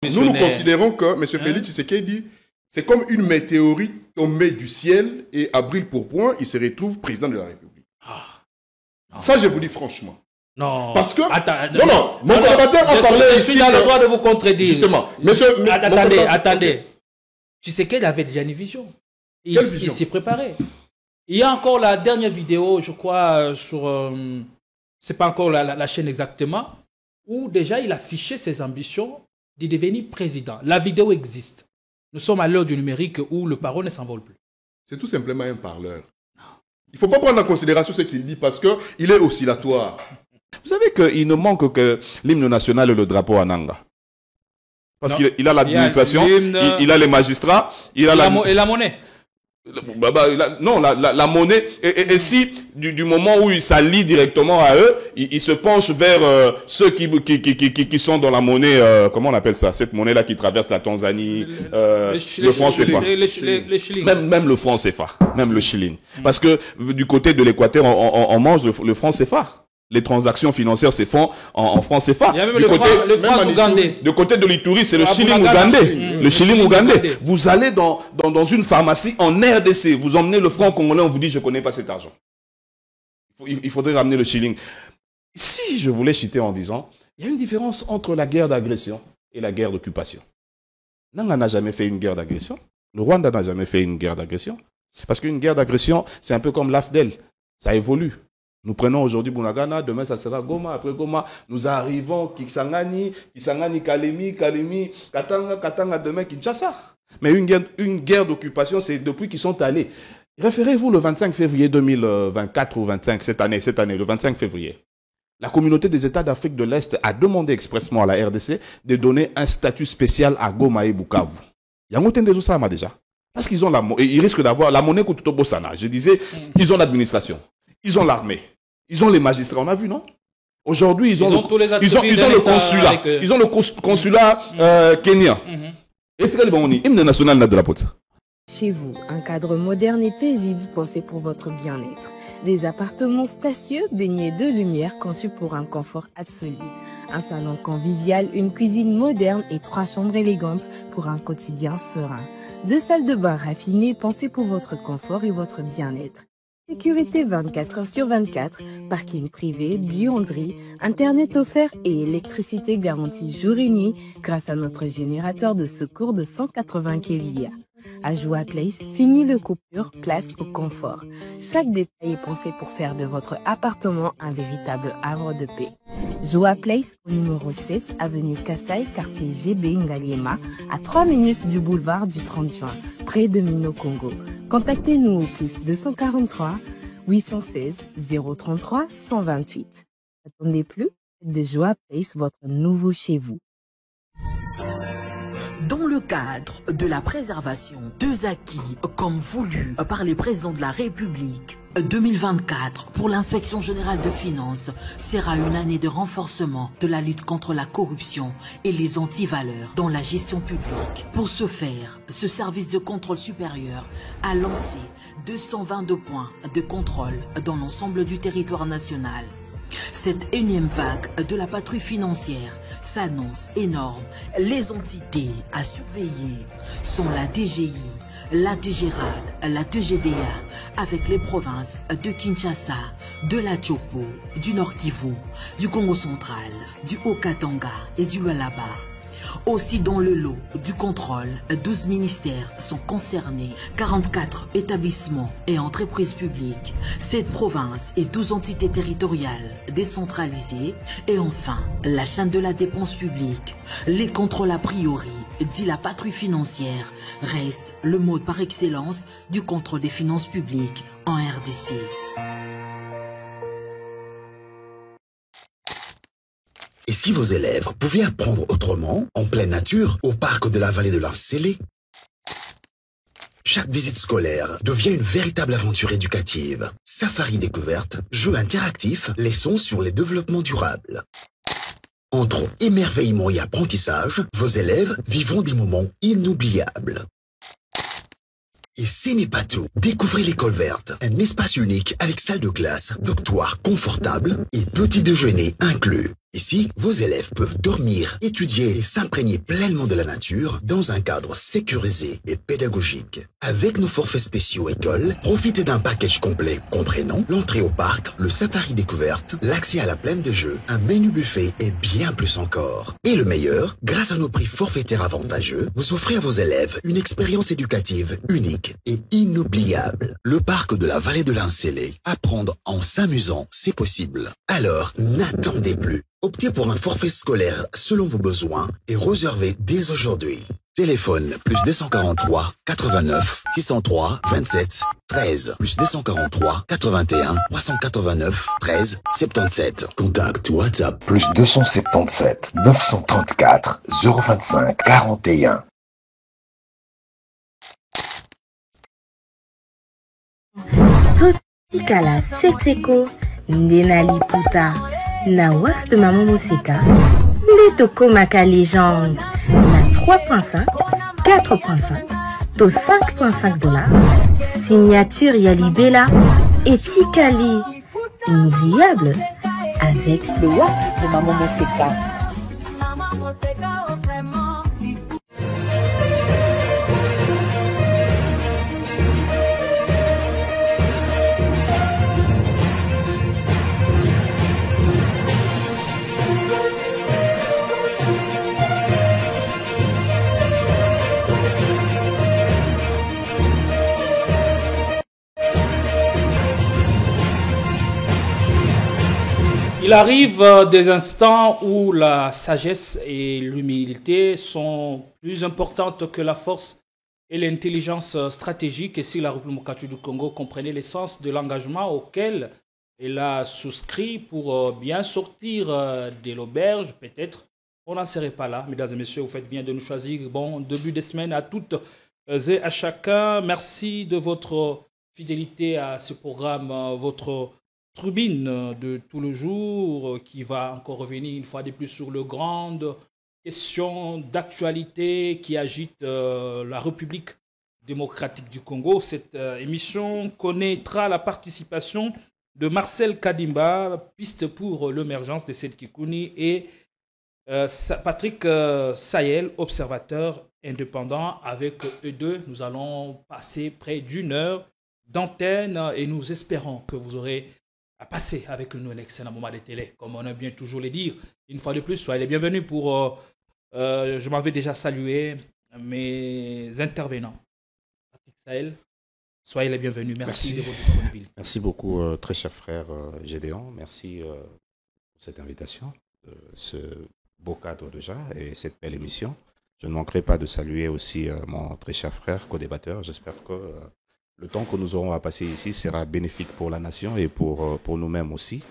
Nous considérons que M. Félix Tshisekedi, c'est comme une météorite tombée du ciel et à brûle pour point, il se retrouve président de la République. Ça, je vous dis franchement. Non. Parce que... non. Mon collaborateur a parlé ici... Je suis dans le droit de vous contredire. Justement. Attendez. Tshisekedi avait déjà une vision. Il s'y préparait. Il y a encore la dernière vidéo, je crois, sur... c'est pas encore la chaîne exactement, où déjà il affichait ses ambitions de devenir président. La vidéo existe. Nous sommes à l'heure du numérique où le parole ne s'envole plus. C'est tout simplement un parleur. Il ne faut pas prendre en considération ce qu'il dit parce qu'il est oscillatoire. Vous savez qu'il ne manque que l'hymne national et le drapeau en Nanga. Parce qu'il a l'administration, il a les magistrats, il a et la monnaie. Non, la monnaie. Et si, du moment où il s'allie directement à eux, il se penche vers ceux qui sont dans la monnaie, comment on appelle ça, cette monnaie-là qui traverse la Tanzanie, le franc CFA. Même le franc CFA, même le shilling. Parce que du côté de l'Équateur, on mange le franc CFA. Les transactions financières se font en franc CFA. Il y a même le franc ougandais. Du côté de l'Ituri, c'est le shilling ougandais. Le shilling ougandais. Vous allez dans une pharmacie en RDC, vous emmenez le franc congolais, on vous dit je ne connais pas cet argent. Il faudrait ramener le shilling. Si je voulais chuter en disant, il y a une différence entre la guerre d'agression et la guerre d'occupation. Nanga n'a jamais fait une guerre d'agression. Le Rwanda n'a jamais fait une guerre d'agression. Parce qu'une guerre d'agression, c'est un peu comme l'AFDEL. Ça évolue. Nous prenons aujourd'hui Bunagana, demain ça sera Goma, après Goma, nous arrivons Kisangani, Kalemi, Katanga, demain Kinshasa. Mais une guerre d'occupation, c'est depuis qu'ils sont allés. Référez-vous le 25 février 2024 ou 25, cette année, le 25 février. La communauté des États d'Afrique de l'Est a demandé expressement à la RDC de donner un statut spécial à Goma et Bukavu. Il y a un autre de déjà. Parce qu'ils ont ils risquent d'avoir la monnaie Kututo Bossana. Je disais, ils ont l'administration, ils ont l'armée. Ils ont les magistrats, on a vu, non? Aujourd'hui, ils ont le consulat. Ils ont le consulat kenyan. Et c'est le hymne national de la pote. Chez vous, un cadre moderne et paisible pensé pour votre bien-être. Des appartements spacieux baignés de lumière conçus pour un confort absolu. Un salon convivial, une cuisine moderne et 3 chambres élégantes pour un quotidien serein. 2 salles de bain raffinées pensées pour votre confort et votre bien-être. Sécurité 24 heures sur 24, parking privé, buanderie, internet offert et électricité garantie jour et nuit grâce à notre générateur de secours de 180 kVA. À Joa Place, fini le coupure, place au confort. Chaque détail est pensé pour faire de votre appartement un véritable havre de paix. Joa Place au numéro 7, avenue Kassai, quartier GB Ngaliema, à 3 minutes du boulevard du 30 juin, près de Mino Congo. Contactez-nous au plus 243 816 033 128. N'attendez plus, de Joa Place votre nouveau chez vous. Dans le cadre de la préservation des acquis comme voulu par les présidents de la République, 2024 pour l'inspection générale de finances sera une année de renforcement de la lutte contre la corruption et les antivaleurs dans la gestion publique. Pour ce faire, ce service de contrôle supérieur a lancé 222 points de contrôle dans l'ensemble du territoire national. Cette énième vague de la patrouille financière s'annonce énorme. Les entités à surveiller sont la DGI, la DGRAD, la DGDA, avec les provinces de Kinshasa, de la Tchopo, du Nord Kivu, du Congo central, du Haut-Katanga et du Lualaba. Aussi dans le lot du contrôle, 12 ministères sont concernés, 44 établissements et entreprises publiques, 7 provinces et 12 entités territoriales décentralisées et enfin la chaîne de la dépense publique. Les contrôles a priori, dit la patrouille financière, restent le mode par excellence du contrôle des finances publiques en RDC. Et si vos élèves pouvaient apprendre autrement, en pleine nature, au parc de la vallée de l'Incélé? Chaque visite scolaire devient une véritable aventure éducative. Safari découverte, jeux interactifs, leçons sur les développements durables. Entre émerveillement et apprentissage, vos élèves vivront des moments inoubliables. Et ce n'est pas tout. Découvrez l'école verte, un espace unique avec salle de classe, dortoir confortable et petit déjeuner inclus. Ici, vos élèves peuvent dormir, étudier et s'imprégner pleinement de la nature dans un cadre sécurisé et pédagogique. Avec nos forfaits spéciaux écoles, profitez d'un package complet comprenant l'entrée au parc, le safari découverte, l'accès à la plaine de jeux, un menu buffet et bien plus encore. Et le meilleur, grâce à nos prix forfaitaires avantageux, vous offrez à vos élèves une expérience éducative unique et inoubliable. Le parc de la vallée de l'Incélé. Apprendre en s'amusant, c'est possible. Alors, n'attendez plus. Optez pour un forfait scolaire selon vos besoins et réservez dès aujourd'hui. Téléphone plus 243 89 603 27 13 plus 243 81 389 13 77. Contact WhatsApp plus 277 934 025 41. Totikala Setseko Ndenali Puta na wax de Maman Moseka Netoko Maka légende na 3.5 4.5 to 5.5 $. Signature Yalibela et Tikali inoubliable avec le wax de Maman Moseka. Il arrive des instants où la sagesse et l'humilité sont plus importantes que la force et l'intelligence stratégique. Et si la République du Congo comprenait l'essence de l'engagement auquel elle a souscrit pour bien sortir de l'auberge, peut-être on n'en serait pas là. Mesdames et messieurs, vous faites bien de nous choisir. Bon début de semaine à toutes et à chacun. Merci de votre fidélité à ce programme, votre tribune de tout le jour qui va encore revenir une fois de plus sur les grandes questions d'actualité qui agitent la République démocratique du Congo. Cette émission connaîtra la participation de Marcel Kadimba, piste pour l'émergence de Seth Kikouni, et Patrick Sayel, observateur indépendant. Avec eux deux, nous allons passer près d'une heure d'antenne et nous espérons que vous aurez à passer avec nous un excellent moment de télé, comme on aime bien toujours le dire. Une fois de plus, soyez les bienvenus pour... je m'avais déjà salué mes intervenants. Patrick Sayel, soyez les bienvenus. Merci de votre disponibilité. Merci beaucoup, très cher frère Gédéon. Merci pour cette invitation, ce beau cadre déjà et cette belle émission. Je ne manquerai pas de saluer aussi mon très cher frère co-débatteur. J'espère que le temps que nous aurons à passer ici sera bénéfique pour la nation et pour nous-mêmes aussi.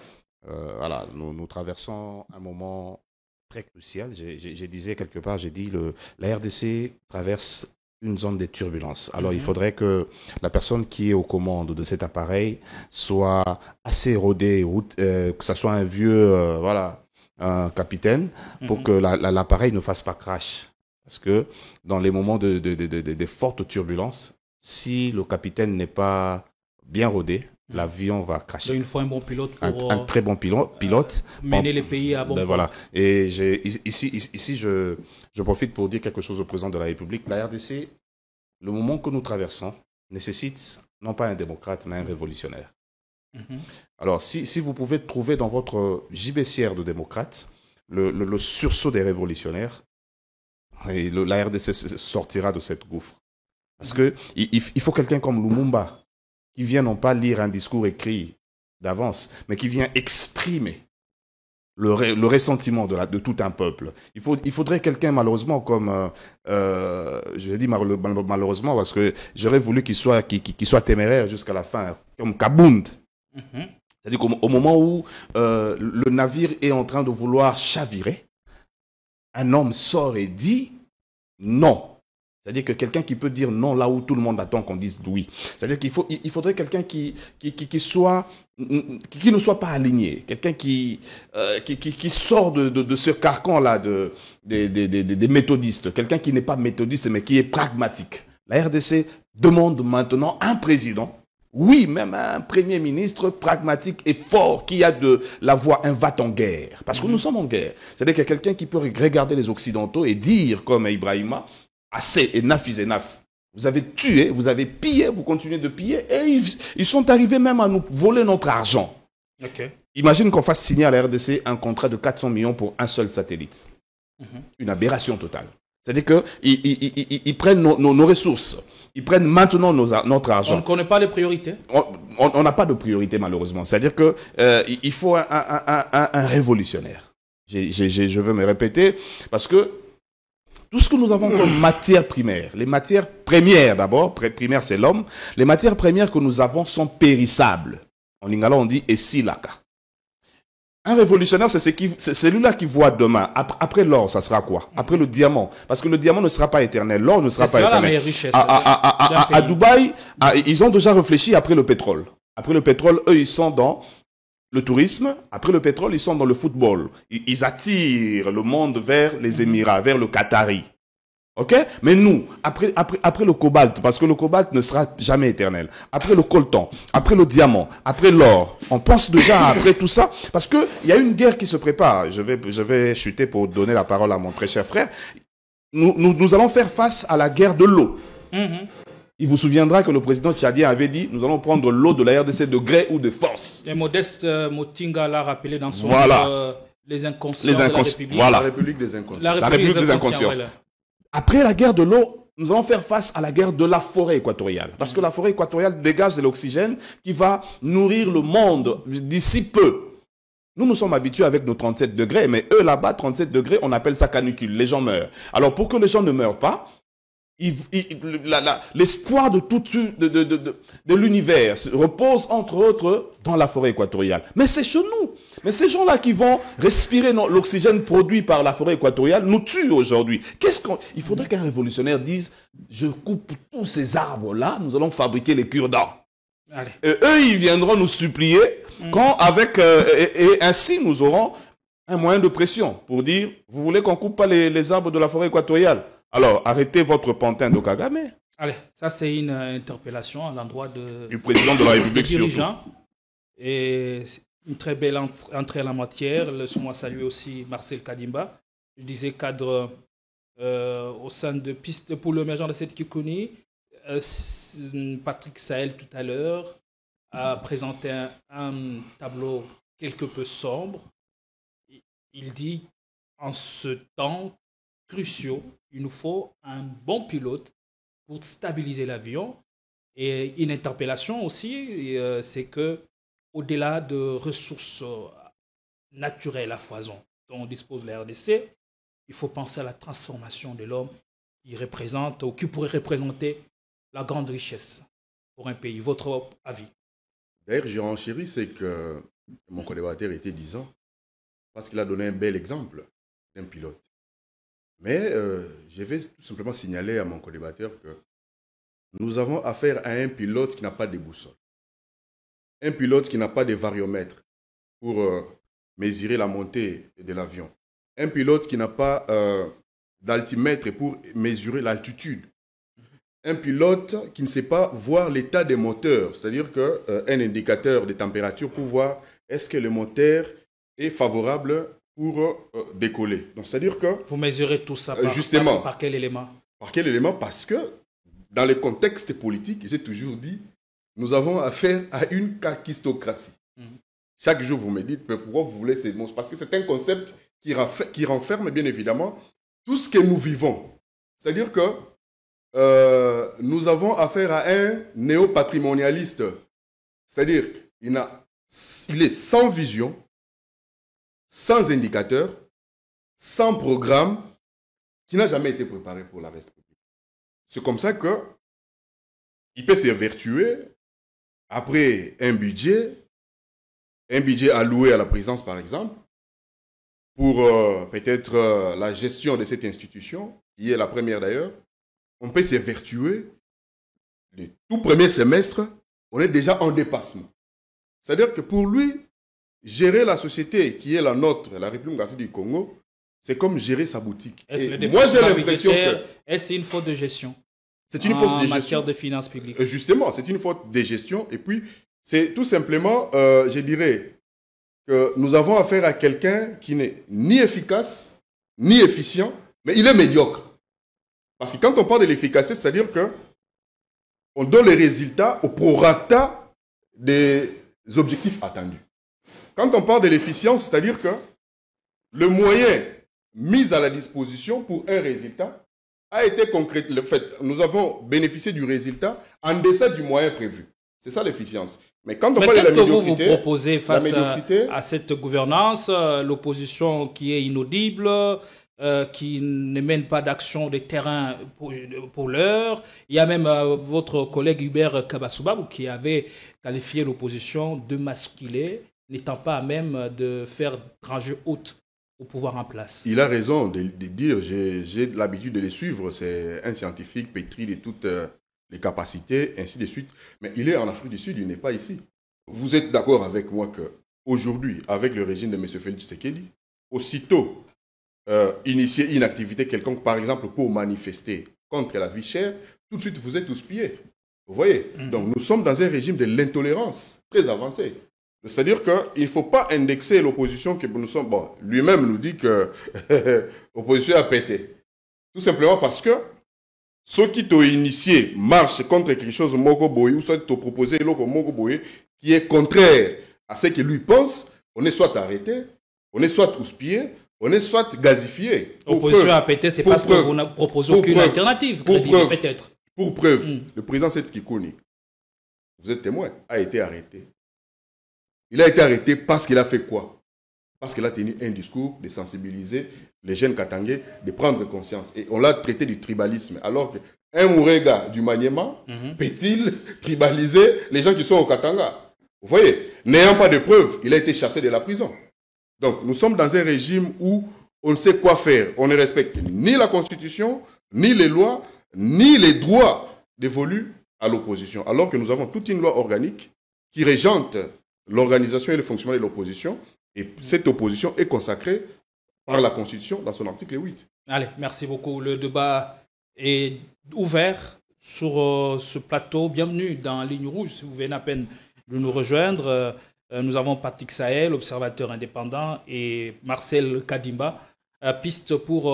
Voilà, nous traversons un moment très crucial. J'ai disais quelque part, j'ai dit la RDC traverse une zone de turbulence. Alors, il faudrait que la personne qui est aux commandes de cet appareil soit assez rodée, que ce soit un vieux, voilà, un capitaine, pour que l'appareil ne fasse pas crash. Parce que dans les moments de fortes turbulences, si le capitaine n'est pas bien rodé, l'avion va cracher. Donc, il faut un bon pilote pour un très bon pilote mener les pays à bon point. Voilà. Et ici je profite pour dire quelque chose au président de la République. La RDC, le moment que nous traversons, nécessite non pas un démocrate, mais un révolutionnaire. Alors, si vous pouvez trouver dans votre gibecière de démocrate le sursaut des révolutionnaires, et la RDC sortira de cette gouffre. Parce qu'il faut quelqu'un comme Lumumba, qui vient non pas lire un discours écrit d'avance, mais qui vient exprimer le ressentiment de tout un peuple. Il faudrait quelqu'un, malheureusement, comme... je dis malheureusement, parce que j'aurais voulu qu'il soit téméraire jusqu'à la fin, comme Kabound. C'est-à-dire qu'au moment où le navire est en train de vouloir chavirer, un homme sort et dit non. C'est-à-dire que quelqu'un qui peut dire non là où tout le monde attend qu'on dise oui. C'est-à-dire qu'il faudrait quelqu'un qui ne soit pas aligné. Quelqu'un qui sort de ce carcan-là des méthodistes. Quelqu'un qui n'est pas méthodiste mais qui est pragmatique. La RDC demande maintenant un président Oui, même un premier ministre pragmatique et fort qui a de la voix, un va en guerre. Parce que nous sommes en guerre. C'est-à-dire qu'il y a quelqu'un qui peut regarder les Occidentaux et dire, comme Ibrahima, assez, enough is enough. Vous avez tué, vous avez pillé, vous continuez de piller, et ils sont arrivés même à nous voler notre argent. Okay. Imagine qu'on fasse signer à la RDC un contrat de 400 millions pour un seul satellite. Une aberration totale. C'est-à-dire qu'ils prennent nos ressources. Ils prennent maintenant notre argent. On ne connaît pas les priorités. On n'a pas de priorité, malheureusement. C'est-à-dire qu'il faut un révolutionnaire. Je veux me répéter, parce que tout ce que nous avons comme matières primaires, les matières premières d'abord, primaire c'est l'homme, les matières premières que nous avons sont périssables. En lingala, on dit « esilaka ». Un révolutionnaire, c'est celui-là qui voit demain. Après l'or, ça sera quoi? Après le diamant. Parce que le diamant ne sera pas éternel. L'or ne sera pas éternel. La meilleure richesse. À Dubaï, ils ont déjà réfléchi après le pétrole. Après le pétrole, eux, ils sont dans le tourisme. Après le pétrole, ils sont dans le football. Ils attirent le monde vers les Émirats, vers le Qatari. Ok? Mais nous, après le cobalt, parce que le cobalt ne sera jamais éternel, après le coltan, après le diamant, après l'or, on pense déjà après tout ça, parce qu'il y a une guerre qui se prépare. Je vais chuter pour donner la parole à mon très cher frère. Nous allons faire face à la guerre de l'eau. Il vous souviendra que le président tchadien avait dit « Nous allons prendre l'eau de la RDC de gré ou de force ». Et Modeste Motinga l'a rappelé dans son livre Les inconscients de la République. Voilà. La République des inconscients. La République des inconscients. Voilà. Après la guerre de l'eau, nous allons faire face à la guerre de la forêt équatoriale. Parce que la forêt équatoriale dégage de l'oxygène qui va nourrir le monde d'ici peu. Nous sommes habitués avec nos 37 degrés, mais eux là-bas, 37 degrés, on appelle ça canicule. Les gens meurent. Alors pour que les gens ne meurent pas, l'espoir de l'univers repose entre autres dans la forêt équatoriale. Mais c'est chez nous. Mais ces gens-là qui vont respirer l'oxygène produit par la forêt équatoriale nous tuent aujourd'hui. Il faudrait qu'un révolutionnaire dise « Je coupe tous ces arbres-là, nous allons fabriquer les cure-dents. » Et eux, ils viendront nous supplier et ainsi nous aurons un moyen de pression pour dire « Vous voulez qu'on coupe pas les arbres de la forêt équatoriale ? Alors, arrêtez votre pantin de Kagame. » Allez, ça c'est une interpellation à l'endroit du président de la République surtout. Et une très belle entrée à la matière. Laisse-moi saluer aussi Marcel Kadimba. Je disais cadre au sein de Piste pour l'émergence de cette Kikuni. Patrick Sahel tout à l'heure a présenté un tableau quelque peu sombre. Il dit en ce temps cruciaux, il nous faut un bon pilote pour stabiliser l'avion. Et une interpellation aussi, c'est que au-delà de ressources naturelles à foison dont dispose la RDC, il faut penser à la transformation de l'homme qui représente ou qui pourrait représenter la grande richesse pour un pays. Votre avis? D'ailleurs, j'ai renchéri, c'est que mon collaborateur était 10 ans parce qu'il a donné un bel exemple d'un pilote. Mais je vais tout simplement signaler à mon collaborateur que nous avons affaire à un pilote qui n'a pas de boussole. Un pilote qui n'a pas de variomètre pour mesurer la montée de l'avion. Un pilote qui n'a pas d'altimètre pour mesurer l'altitude. Un pilote qui ne sait pas voir l'état des moteurs, c'est-à-dire qu'un indicateur de température pour voir est-ce que le moteur est favorable pour décoller. Donc, c'est-à-dire que... Vous mesurez tout ça par quel élément? Par quel élément? Parce que dans le contexte politique, j'ai toujours dit, nous avons affaire à une kakistocratie. Chaque jour, vous me dites, mais pourquoi vous voulez ces mots? Parce que c'est un concept qui renferme bien évidemment tout ce que nous vivons. C'est-à-dire que nous avons affaire à un néo-patrimonialiste. C'est-à-dire qu'il est sans vision, sans indicateur, sans programme, qui n'a jamais été préparé pour la République. C'est comme ça qu'il peut s'évertuer après un budget alloué à la présidence, par exemple, pour peut-être la gestion de cette institution, qui est la première d'ailleurs. On peut s'évertuer. Le tout premier semestre, on est déjà en dépassement. C'est-à-dire que pour lui, gérer la société qui est la nôtre, la République démocratique du Congo, c'est comme gérer sa boutique. Moi, j'ai l'impression que... Est-ce une faute de gestion? C'est une faute de gestion. En matière de finances publiques. Justement, c'est une faute de gestion. Et puis, c'est tout simplement, je dirais, que nous avons affaire à quelqu'un qui n'est ni efficace, ni efficient, mais il est médiocre. Parce que quand on parle de l'efficacité, c'est-à-dire qu'on donne les résultats au prorata des objectifs attendus. Quand on parle de l'efficience, c'est-à-dire que le moyen mis à la disposition pour un résultat a été concret. Le fait, nous avons bénéficié du résultat en deçà du moyen prévu. C'est ça l'efficience. Mais quand on parle de la médiocrité... qu'est-ce que vous proposez face à cette gouvernance, l'opposition qui est inaudible, qui ne mène pas d'action de terrain pour l'heure. Il y a même votre collègue Hubert Kabassoubabou qui avait qualifié l'opposition de masculée, n'étant pas à même de faire rangée haute au pouvoir en place. Il a raison de dire, j'ai l'habitude de les suivre, c'est un scientifique pétri de toutes les capacités, ainsi de suite. Mais il est en Afrique du Sud, il n'est pas ici. Vous êtes d'accord avec moi qu'aujourd'hui, avec le régime de M. Félix Tshisekedi, aussitôt initier une activité quelconque, par exemple pour manifester contre la vie chère, tout de suite vous êtes houspillés. Vous voyez? Donc nous sommes dans un régime de l'intolérance très avancé. C'est-à-dire qu'il ne faut pas indexer l'opposition que nous sommes... Bon, lui-même nous dit que l'opposition a pété. Tout simplement parce que ceux qui t'ont initié marchent contre quelque chose Moko Boye, ou soit t'ont proposé l'autre Moko Boye, qui est contraire à ce que lui pense, on est soit arrêté, on est soit houspillé, on est soit gazifié. L'opposition a pété, c'est parce que vous ne proposez aucune alternative, peut-être. Pour preuve, le président Seth Kikuni, vous êtes témoin, a été arrêté. Il a été arrêté parce qu'il a fait quoi? Parce qu'il a tenu un discours de sensibiliser les jeunes Katangais, de prendre conscience. Et on l'a traité du tribalisme. Alors qu'un Mourega du Maniema peut-il tribaliser les gens qui sont au Katanga? Vous voyez, n'ayant pas de preuves, il a été chassé de la prison. Donc nous sommes dans un régime où on ne sait quoi faire. On ne respecte ni la Constitution, ni les lois, ni les droits dévolus à l'opposition. Alors que nous avons toute une loi organique qui régente l'organisation et le fonctionnement de l'opposition. Et cette opposition est consacrée par la Constitution dans son article 8. Allez, merci beaucoup. Le débat est ouvert sur ce plateau. Bienvenue dans Ligne Rouge, si vous venez à peine de nous rejoindre. Nous avons Patrick Sahel, observateur indépendant, et Marcel Kadimba, piste pour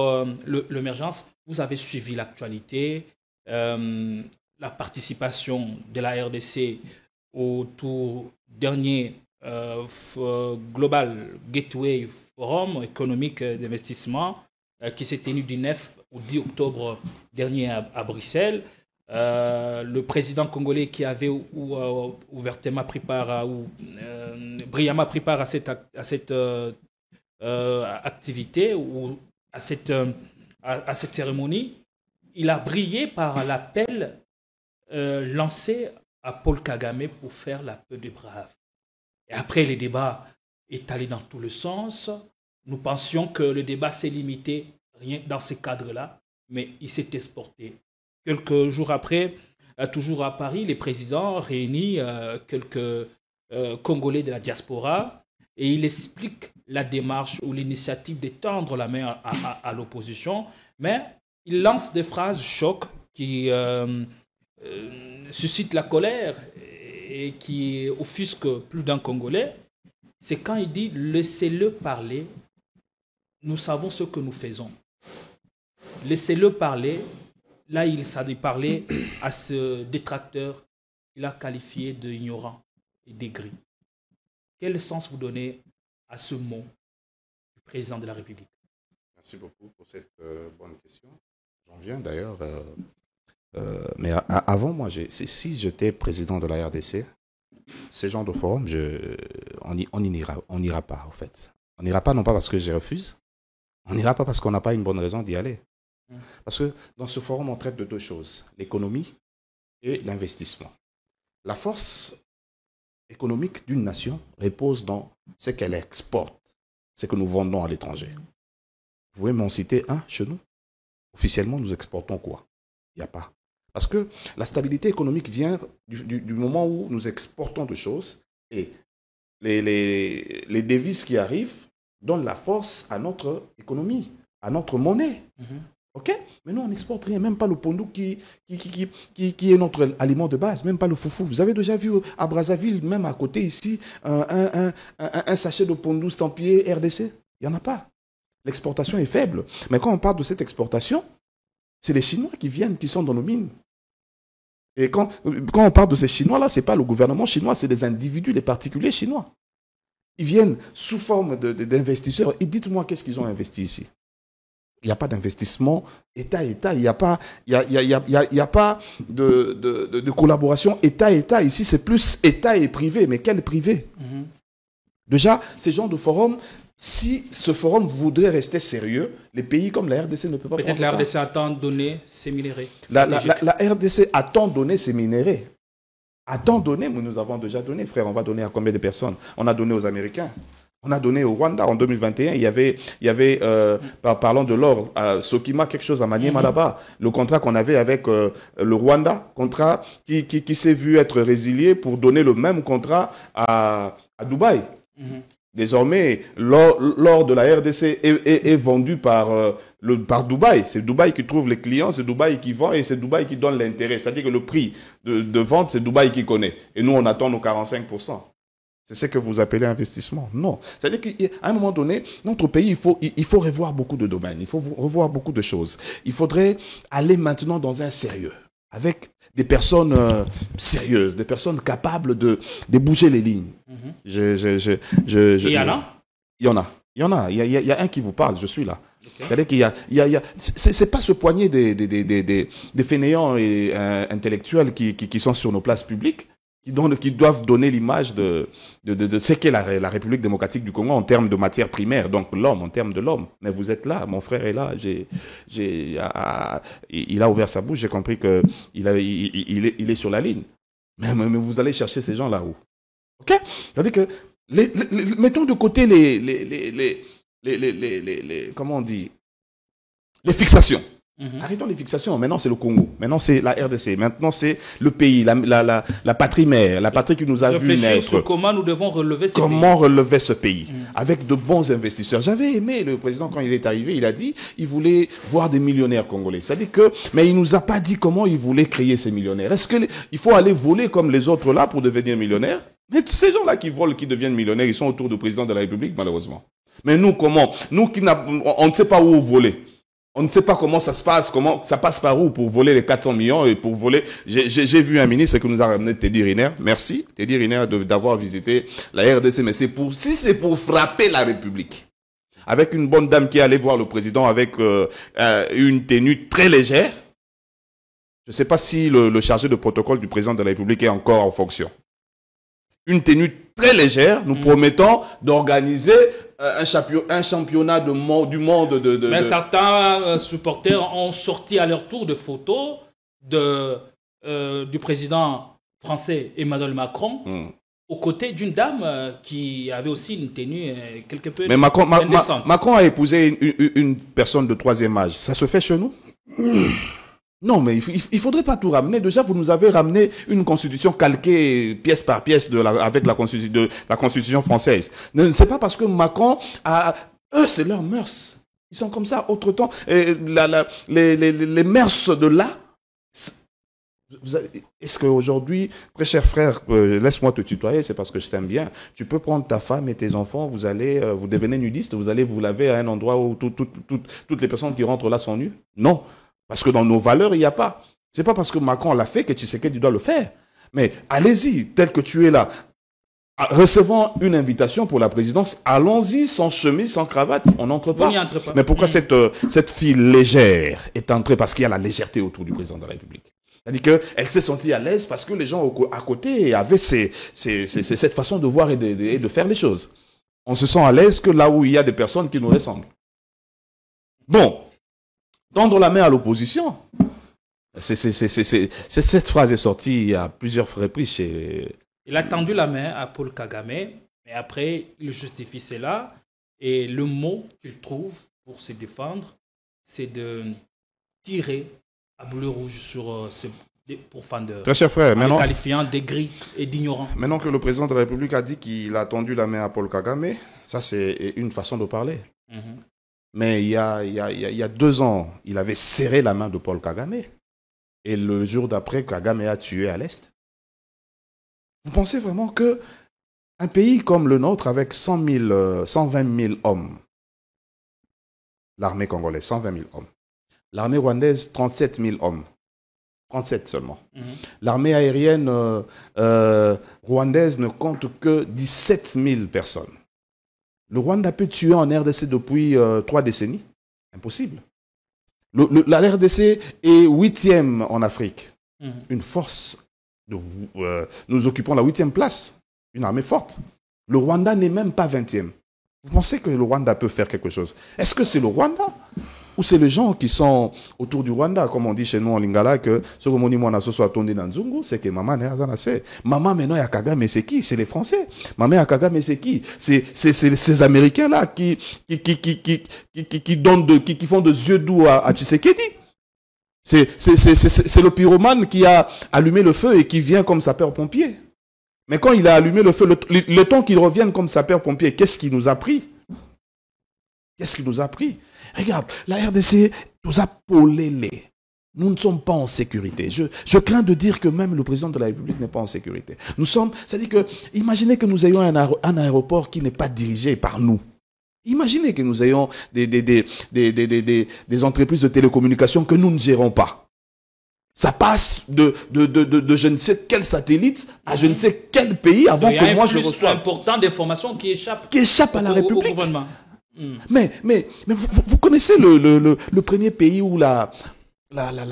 l'émergence. Vous avez suivi l'actualité, la participation de la RDC au tour dernier Global Gateway Forum économique d'investissement qui s'est tenu du 9 au 10 octobre dernier à Bruxelles. Le président congolais qui avait ouvertement pris part, brillamment pris part à cette activité ou à cette cérémonie, il a brillé par l'appel lancé à Paul Kagame pour faire la paix des braves. Et après, le débat est allé dans tous les sens. Nous pensions que le débat s'est limité rien dans ce cadre-là, mais il s'est exporté. Quelques jours après, toujours à Paris, les présidents réunissent quelques Congolais de la diaspora et il explique la démarche ou l'initiative de tendre la main à l'opposition, mais il lance des phrases choc qui suscitent la colère et qui offusquent plus d'un Congolais. C'est quand il dit « laissez-le parler, nous savons ce que nous faisons ». Laissez-le parler. Là, il s'est parlé à ce détracteur qu'il a qualifié d'ignorant et d'aigri. Quel sens vous donnez à ce mot du président de la République? Merci beaucoup pour cette bonne question. J'en viens d'ailleurs. Mais avant, moi, si j'étais président de la RDC, ce genre de forum, on n'ira pas, en fait. On n'ira pas non pas parce que je refuse, on n'ira pas parce qu'on n'a pas une bonne raison d'y aller. Parce que dans ce forum, on traite de deux choses, l'économie et l'investissement. La force économique d'une nation repose dans ce qu'elle exporte, ce que nous vendons à l'étranger. Vous pouvez m'en citer un chez nous? Officiellement, nous exportons quoi? Il n'y a pas. Parce que la stabilité économique vient du moment où nous exportons des choses et les devises qui arrivent donnent la force à notre économie, à notre monnaie. Ok? Mais nous, on n'exporte rien, même pas le pondou qui est notre aliment de base, même pas le foufou. Vous avez déjà vu à Brazzaville, même à côté ici, un sachet de pondou estampillé RDC? Il n'y en a pas. L'exportation est faible. Mais quand on parle de cette exportation, c'est les Chinois qui viennent, qui sont dans nos mines. Et quand on parle de ces Chinois-là, ce n'est pas le gouvernement chinois, c'est des individus, des particuliers chinois. Ils viennent sous forme d'investisseurs. Et dites-moi, qu'est-ce qu'ils ont investi ici? Il n'y a pas d'investissement État-État. Il n'y a pas de collaboration État-État. Ici, c'est plus État et privé. Mais quel privé? Déjà, ces genres de forums, si ce forum voudrait rester sérieux, les pays comme la RDC ne peuvent pas... Peut-être la RDC attend de donner ses minéraux. La RDC attend de donner ses minéraux. Attend de donner, mais nous avons déjà donné, frère. On va donner à combien de personnes? On a donné aux Américains. On a donné au Rwanda en 2021. Il y avait parlant de l'or, à Sokima, quelque chose à Maniema là-bas. Le contrat qu'on avait avec le Rwanda, contrat qui s'est vu être résilié pour donner le même contrat à Dubaï. Désormais, l'or de la RDC est vendu par Dubaï. C'est Dubaï qui trouve les clients, c'est Dubaï qui vend et c'est Dubaï qui donne l'intérêt. C'est-à-dire que le prix de vente, c'est Dubaï qui connaît. Et nous, on attend nos 45%. C'est ce que vous appelez investissement? Non. C'est-à-dire qu'à un moment donné, notre pays, il faut revoir beaucoup de domaines, il faut revoir beaucoup de choses. Il faudrait aller maintenant dans un sérieux, avec des personnes sérieuses, des personnes capables de bouger les lignes. Il y en a? Il y en a. Il y a un qui vous parle, je suis là. Okay. C'est-à-dire qu'il c'est pas ce poignet des fainéants et intellectuels qui sont sur nos places publiques, qui doivent donner l'image de ce qu'est la République démocratique du Congo en termes de matière primaire, donc l'homme, en termes de l'homme. Mais vous êtes là, mon frère est là, il a ouvert sa bouche, j'ai compris qu'il est sur la ligne. Mais vous allez chercher ces gens là-haut. Ok? C'est-à-dire que, mettons de côté comment on dit, les fixations. Arrêtons les fixations. Maintenant, c'est le Congo. Maintenant, c'est la RDC. Maintenant, c'est le pays, la patrie mère, la patrie qui nous a vu naître. Sur comment nous devons relever ce pays. Comment relever ce pays avec de bons investisseurs. J'avais aimé le président quand il est arrivé. Il a dit il voulait voir des millionnaires congolais. C'est-à-dire que, mais il nous a pas dit comment il voulait créer ces millionnaires. Est-ce qu'il faut aller voler comme les autres là pour devenir millionnaire? Mais tous ces gens-là qui volent, qui deviennent millionnaires, ils sont autour du président de la République, malheureusement. Mais nous, comment? Nous on ne sait pas où voler. On ne sait pas comment ça se passe, comment ça passe par où pour voler les 400 millions et pour voler. J'ai vu un ministre qui nous a ramené Teddy Riner. Merci, Teddy Riner, d'avoir visité la RDC. Mais si c'est pour frapper la République, avec une bonne dame qui est allée voir le président avec une tenue très légère, je ne sais pas si le chargé de protocole du président de la République est encore en fonction. Une tenue très légère, nous promettons d'organiser un championnat du monde Mais certains supporters ont sorti à leur tour de photos du président français Emmanuel Macron aux côtés d'une dame qui avait aussi une tenue quelque peu indécente. Macron a épousé une personne de troisième âge. Ça se fait chez nous? Non, mais il faudrait pas tout ramener. Déjà, vous nous avez ramené une constitution calquée pièce par pièce avec la constitution française. C'est pas parce que Macron eux, c'est leurs mœurs. Ils sont comme ça. Autre temps, les mœurs de là. Est-ce qu'aujourd'hui, très cher frère, laisse-moi te tutoyer, c'est parce que je t'aime bien. Tu peux prendre ta femme et tes enfants, vous devenez nudiste, vous allez vous laver à un endroit où toutes les personnes qui rentrent là sont nues? Non. Parce que dans nos valeurs, il n'y a pas. C'est pas parce que Macron l'a fait que Tshisekedi doit le faire. Mais allez-y, tel que tu es là. Recevant une invitation pour la présidence, allons-y sans chemise, sans cravate. On n'entre pas. Mais pourquoi cette fille légère est entrée? Parce qu'il y a la légèreté autour du président de la République. C'est-à-dire qu'elle s'est sentie à l'aise parce que les gens à côté avaient cette façon de voir et de faire les choses. On se sent à l'aise que là où il y a des personnes qui nous ressemblent. Bon. Tendre la main à l'opposition. Cette phrase est sortie à plusieurs reprises Il a tendu la main à Paul Kagame, mais après, il justifie cela. Et le mot qu'il trouve pour se défendre, c'est de tirer à boulet rouge sur ses pourfendeurs. Très cher frère, en les qualifiant d'aigris et d'ignorants. Maintenant que le président de la République a dit qu'il a tendu la main à Paul Kagame, ça c'est une façon de parler. Mais il y a 2 ans, il avait serré la main de Paul Kagame. Et le jour d'après, Kagame a tué à l'Est. Vous pensez vraiment que un pays comme le nôtre, avec 120 000 hommes, l'armée congolaise, 120 000 hommes, l'armée rwandaise, 37 000 hommes, 37 seulement. L'armée aérienne rwandaise ne compte que 17 000 personnes. Le Rwanda peut tuer en RDC depuis 3 décennies? Impossible. La RDC est 8e en Afrique. Une force, nous occupons la 8e place. Une armée forte. Le Rwanda n'est même pas 20e. Vous pensez que le Rwanda peut faire quelque chose? Est-ce que c'est le Rwanda? Ou c'est les gens qui sont autour du Rwanda, comme on dit chez nous en Lingala, que ce que mon imona ce soit tombé dans Nzungu, c'est que maman n'est pas assez. Maman maintenant y a Kagame, c'est qui? C'est les Français. Maman y a Kagame, c'est qui? C'est ces Américains là qui font des yeux doux à Tshisekedi. C'est le pyromane qui a allumé le feu et qui vient comme sapeur-pompier. Mais quand il a allumé le feu, le temps qu'il revienne comme sapeur-pompier, qu'est-ce qu'il nous a pris? Qu'est-ce qu'il nous a pris? Regarde, la RDC nous a polélé. Nous ne sommes pas en sécurité. Je crains de dire que même le président de la République n'est pas en sécurité. C'est-à-dire que, imaginez que nous ayons un aéroport qui n'est pas dirigé par nous. Imaginez que nous ayons des entreprises de télécommunications que nous ne gérons pas. Ça passe de je ne sais quel satellite à je ne sais quel pays avant que moi je reçoive. Il y a un flux important d'informations qui échappe à la République. Au gouvernement. Mais vous connaissez le premier pays où la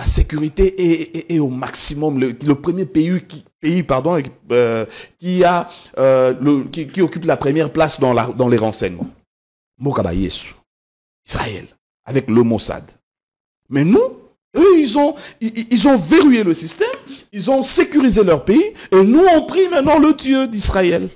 sécurité est au maximum, le premier pays qui occupe la première place dans les renseignements. Mokaba Yesu, Israël, avec le Mossad. Mais nous, eux, ils ont verrouillé le système, ils ont sécurisé leur pays, et nous, on prie maintenant le Dieu d'Israël.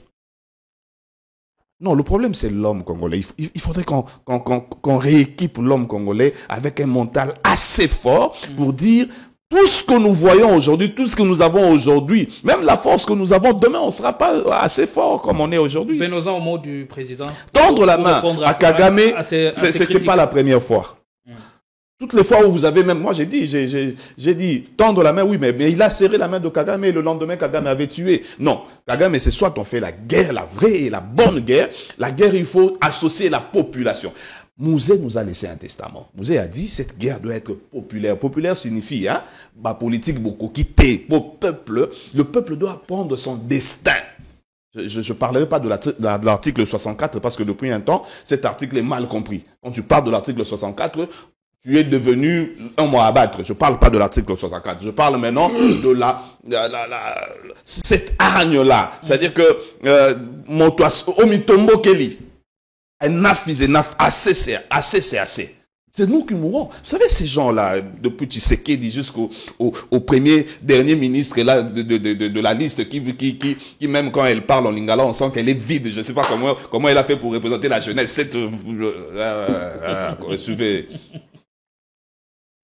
Non, le problème, c'est l'homme congolais. Il faudrait qu'on rééquipe l'homme congolais avec un mental assez fort pour dire tout ce que nous voyons aujourd'hui, tout ce que nous avons aujourd'hui, même la force que nous avons demain, on ne sera pas assez fort comme on est aujourd'hui. Venons-en au mot du président. Tendre la main à Kagame, ce n'était pas la première fois. Toutes les fois où vous avez même, moi j'ai dit, tendre la main, oui, mais il a serré la main de Kagame et le lendemain Kagame avait tué. Non, Kagame, c'est soit on fait la guerre, la vraie et la bonne guerre. La guerre, il faut associer la population. Mouzé nous a laissé un testament. Mouzé a dit, cette guerre doit être populaire. Populaire signifie, politique beaucoup quitter au peuple. Le peuple doit prendre son destin. Je ne parlerai pas de l'article 64 parce que depuis un temps, cet article est mal compris. Quand tu parles de l'article 64, tu es devenu un mot à battre. Je ne parle pas de l'article 64. Je parle maintenant de cette hargne-là. C'est-à-dire que, Omitombo Kelly, enough is enough, assez c'est assez. C'est nous qui mourrons. Vous savez, ces gens-là, depuis Tshisekedi jusqu'au dernier ministre là, de la liste, qui même quand elle parle en lingala, on sent qu'elle est vide. Je ne sais pas comment elle a fait pour représenter la jeunesse. Suivez.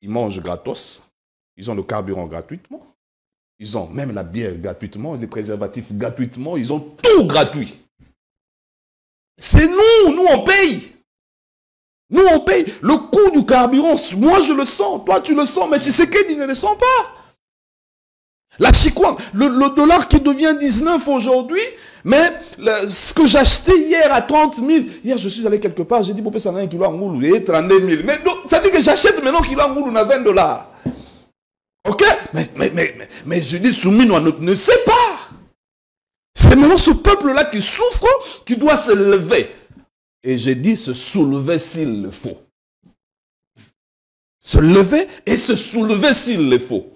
Ils mangent gratos, ils ont le carburant gratuitement, ils ont même la bière gratuitement, les préservatifs gratuitement, ils ont tout gratuit. C'est nous on paye. Nous on paye. Le coût du carburant, moi je le sens, toi tu le sens, mais Tshisekedi ne le sent pas. La chikwan, le dollar qui devient 19 aujourd'hui, mais ce que j'achetais hier à 30 000, hier je suis allé quelque part, j'ai dit, Popé, ça n'a un kilo en goulou, et 32 000. Mais donc, ça dit que j'achète maintenant kilo en goulou, on a 20 $. Ok? Mais je dis, Soumine, on ne sait pas. C'est maintenant ce peuple-là qui souffre, qui doit se lever. Et j'ai dit, se soulever s'il le faut. Se lever et se soulever s'il le faut.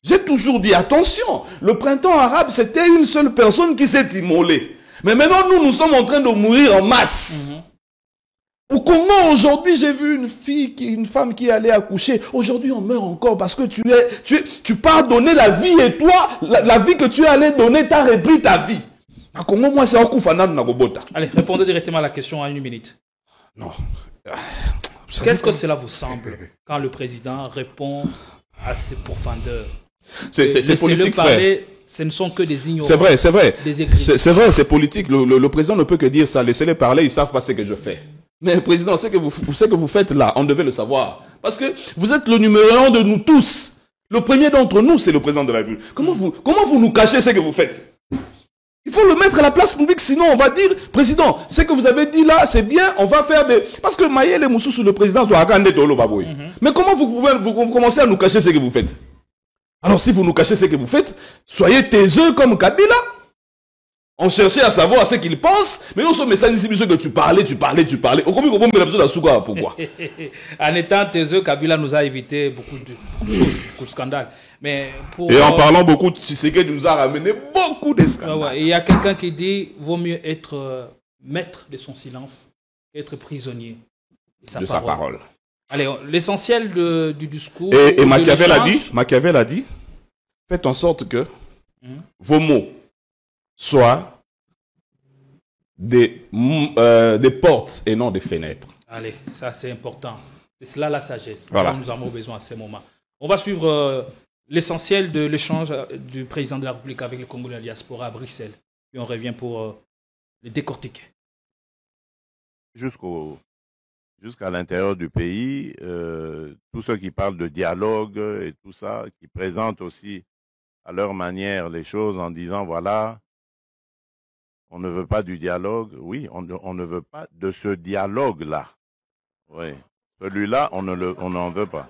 J'ai toujours dit, attention, le printemps arabe, c'était une seule personne qui s'est immolée. Mais maintenant, nous sommes en train de mourir en masse. Au Congo, aujourd'hui, j'ai vu une femme qui allait accoucher. Aujourd'hui, on meurt encore parce que tu pars donner la vie et toi, la vie que tu allais donner, t'as repris ta vie. À Congo, moi, c'est un coup fanal Nagobota. Allez, répondez directement à la question en 1 minute. Non. Qu'est-ce que cela vous semble quand le président répond à ces profondeurs? C'est politique, frère. Ce ne sont que des ignorants. C'est vrai, c'est politique. Le président ne peut que dire ça. Laissez-les parler, ils ne savent pas ce que je fais. Mais président, ce que vous faites là, on devait le savoir. Parce que vous êtes le numéro 1 de nous tous. Le premier d'entre nous, c'est le président de la République. Comment vous nous cachez ce que vous faites? Il faut le mettre à la place publique, sinon on va dire, président, ce que vous avez dit là, c'est bien, on va faire des... Parce que Mayele et Moussou, le président, mais comment vous commencez à nous cacher ce que vous faites? Alors si vous nous cachez ce que vous faites, soyez taiseux comme Kabila. On cherchait à savoir ce qu'il pense, mais nous sommes messages ici, que tu parlais. Pourquoi? En étant taiseux, Kabila nous a évité beaucoup de scandales. Mais et en parlant beaucoup, Tshisekedi nous a ramené beaucoup de scandales. Il y a quelqu'un qui dit vaut mieux être maître de son silence qu'être prisonnier de sa parole. Allez, l'essentiel du discours... Et Machiavel a dit, faites en sorte que vos mots soient des portes et non des fenêtres. Allez, ça c'est important. C'est cela la sagesse. Voilà. Nous avons besoin à ces moments. On va suivre l'essentiel de l'échange du président de la République avec le Congo de la diaspora à Bruxelles. Puis on revient pour le décortiquer. Jusqu'à l'intérieur du pays, tous ceux qui parlent de dialogue et tout ça, qui présentent aussi à leur manière les choses en disant voilà, on ne veut pas du dialogue. Oui, on ne veut pas de ce dialogue-là. Oui, celui-là, on n'en veut pas.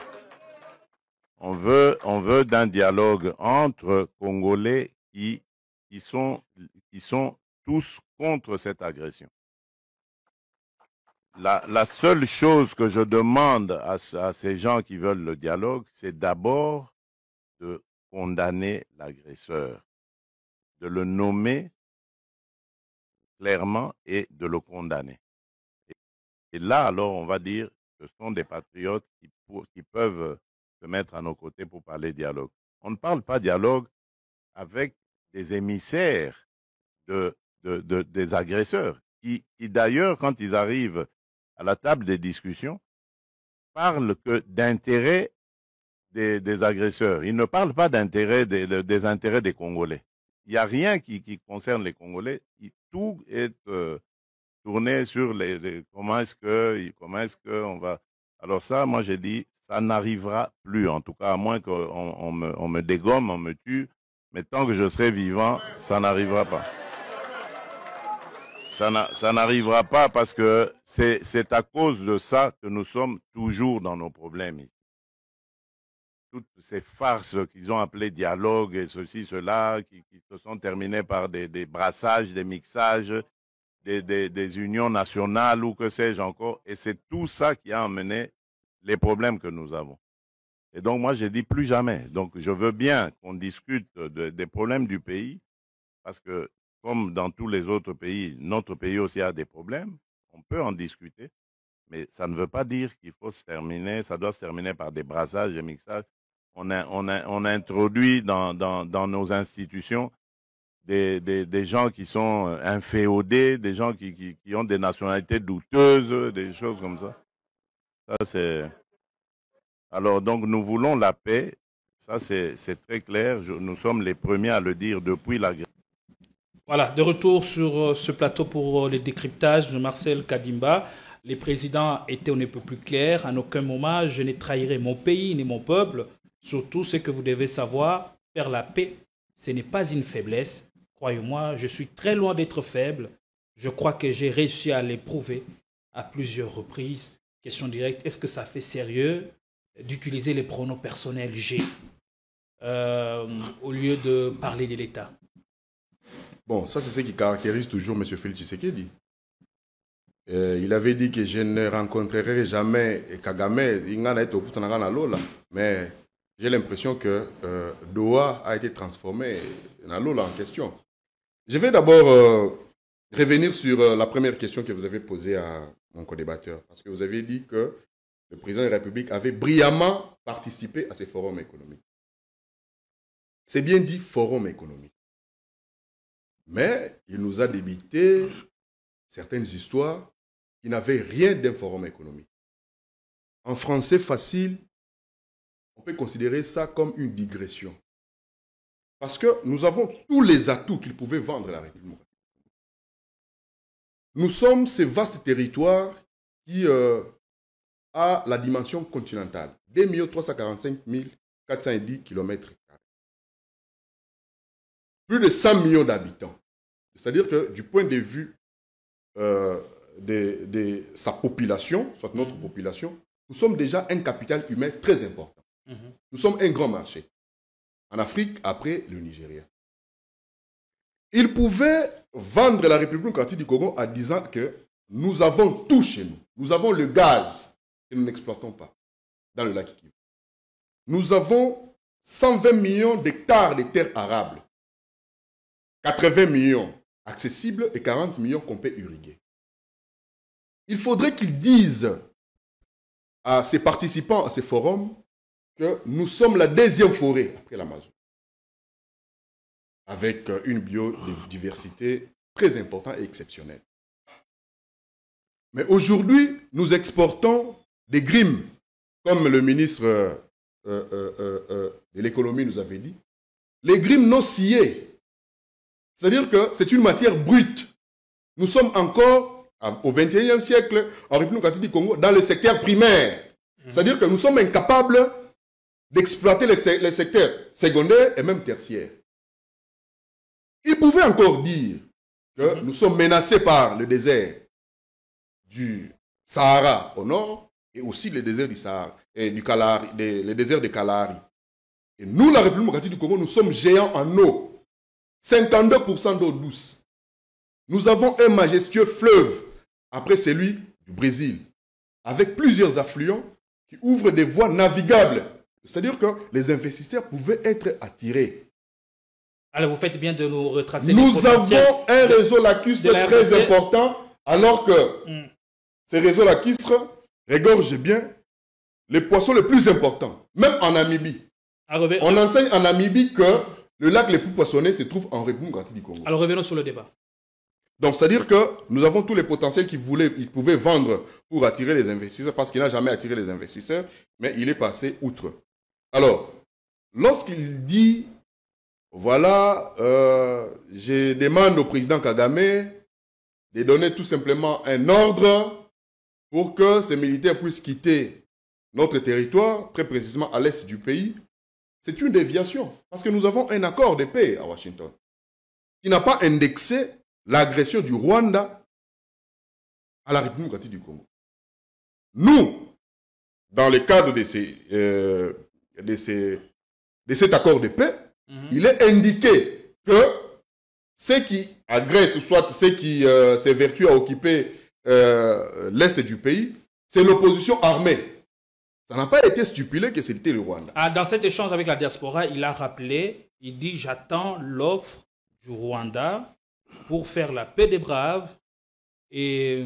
On veut d'un dialogue entre Congolais qui sont tous contre cette agression. La seule chose que je demande à ces gens qui veulent le dialogue, c'est d'abord de condamner l'agresseur, de le nommer clairement et de le condamner. Et là, alors, on va dire que ce sont des patriotes qui peuvent se mettre à nos côtés pour parler dialogue. On ne parle pas dialogue avec des émissaires des agresseurs, qui d'ailleurs, quand ils arrivent à la table des discussions, parlent que d'intérêt des agresseurs. Ils ne parlent pas d'intérêt des intérêts des Congolais. Il n'y a rien qui concerne les Congolais. Tout est tourné sur comment est-ce que on va. Alors ça, moi j'ai dit, ça n'arrivera plus, en tout cas, à moins qu'on me dégomme, on me tue. Mais tant que je serai vivant, ça n'arrivera pas. Ça n'arrivera pas parce que c'est à cause de ça que nous sommes toujours dans nos problèmes ici. Toutes ces farces qu'ils ont appelées dialogue et ceci, cela, qui se sont terminées par des brassages, des mixages, des unions nationales ou que sais-je encore. Et c'est tout ça qui a amené les problèmes que nous avons. Et donc moi, j'ai dit plus jamais. Donc je veux bien qu'on discute des problèmes du pays parce que comme dans tous les autres pays, notre pays aussi a des problèmes. On peut en discuter, mais ça ne veut pas dire qu'il faut ça doit se terminer par des brassages, des mixages. On a introduit dans nos institutions des gens qui sont inféodés, des gens qui ont des nationalités douteuses, des choses comme ça. Ça, c'est... Alors, donc, nous voulons la paix. Ça, c'est très clair. Nous sommes les premiers à le dire depuis la guerre. Voilà, de retour sur ce plateau pour le décryptage de Marcel Kadimba. Les présidents étaient on ne peut plus clairs. En aucun moment, je ne trahirai mon pays ni mon peuple. Surtout, ce que vous devez savoir, faire la paix, ce n'est pas une faiblesse. Croyez-moi, je suis très loin d'être faible. Je crois que j'ai réussi à l'éprouver à plusieurs reprises. Question directe, est-ce que ça fait sérieux d'utiliser les pronoms personnels « j'ai » au lieu de parler de l'État? Bon, ça c'est ce qui caractérise toujours M. Félix Tshisekedi. Il avait dit que je ne rencontrerai jamais Kagame, mais j'ai l'impression que Doha a été transformé en Lola en question. Je vais d'abord revenir sur la première question que vous avez posée à mon co-débatteur, parce que vous avez dit que le président de la République avait brillamment participé à ces forums économiques. C'est bien dit forum économique. Mais il nous a débité certaines histoires qui n'avaient rien d'un forum économique. En français facile, on peut considérer ça comme une digression. Parce que nous avons tous les atouts qu'il pouvait vendre à la République. Nous sommes ces vastes territoires qui a la dimension continentale. 2 345 410 km². Plus de 100 millions d'habitants. C'est-à-dire que du point de vue de sa population, soit notre population, nous sommes déjà un capital humain très important. Nous sommes un grand marché. En Afrique, après le Nigeria. Il pouvait vendre la République démocratique du Congo en disant que nous avons tout chez nous. Nous avons le gaz que nous n'exploitons pas dans le lac Kivu. Nous avons 120 millions d'hectares de terres arables. 80 millions accessibles et 40 millions qu'on peut irriguer. Il faudrait qu'ils disent à ces participants à ces forums que nous sommes la deuxième forêt après l'Amazon, avec une biodiversité très importante et exceptionnelle. Mais aujourd'hui, nous exportons des grimes, comme le ministre de l'économie nous avait dit, les grimes non sciées. C'est-à-dire que c'est une matière brute. Nous sommes encore au XXIe siècle, en République démocratique du Congo, dans le secteur primaire. C'est-à-dire que nous sommes incapables d'exploiter les secteurs secondaires et même tertiaires. Il pouvait encore dire que nous sommes menacés par le désert du Sahara au nord et aussi le désert du Sahara et du Kalahari, le désert de Kalahari. Et nous, la République démocratique du Congo, nous sommes géants en eau. 52% d'eau douce. Nous avons un majestueux fleuve, après celui du Brésil, avec plusieurs affluents qui ouvrent des voies navigables. C'est-à-dire que les investisseurs pouvaient être attirés. Alors vous faites bien de nous retracer. Nous avons un réseau lacustre très important, alors que ces réseaux lacustres regorgent bien les poissons les plus importants, même en Namibie. On enseigne en Namibie que le lac le plus poissonné se trouve en République démocratique du Congo. Alors revenons sur le débat. Donc c'est-à-dire que nous avons tous les potentiels qu'ils pouvaient vendre pour attirer les investisseurs, parce qu'il n'a jamais attiré les investisseurs, mais il est passé outre. Alors, lorsqu'il dit, voilà, je demande au président Kagame de donner tout simplement un ordre pour que ces militaires puissent quitter notre territoire, très précisément à l'est du pays, c'est une déviation. Parce que nous avons un accord de paix à Washington qui n'a pas indexé l'agression du Rwanda à la République démocratique du Congo. Nous, dans le cadre de cet accord de paix, il est indiqué que ceux qui agressent, soit ceux qui s'évertuent à occuper l'est du pays, c'est l'opposition armée. Ça n'a pas été stipulé que c'était le Rwanda. Dans cet échange avec la diaspora, il a rappelé, il dit « J'attends l'offre du Rwanda pour faire la paix des braves ». Et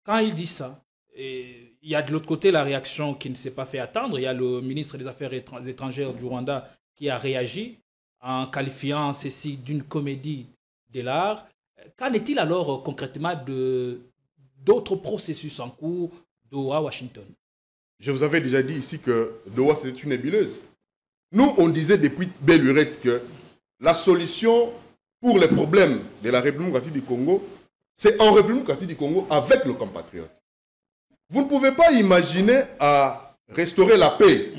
quand il dit ça, il y a de l'autre côté la réaction qui ne s'est pas fait attendre. Il y a le ministre des Affaires étrangères du Rwanda qui a réagi en qualifiant ceci d'une comédie de l'art. Qu'en est-il alors concrètement d'autres processus en cours Doha, Washington? Je vous avais déjà dit ici que Doha, c'était une nébuleuse. Nous, on disait depuis belle lurette que la solution pour les problèmes de la République démocratique du Congo, c'est en République démocratique du Congo avec nos compatriotes. Vous ne pouvez pas imaginer à restaurer la paix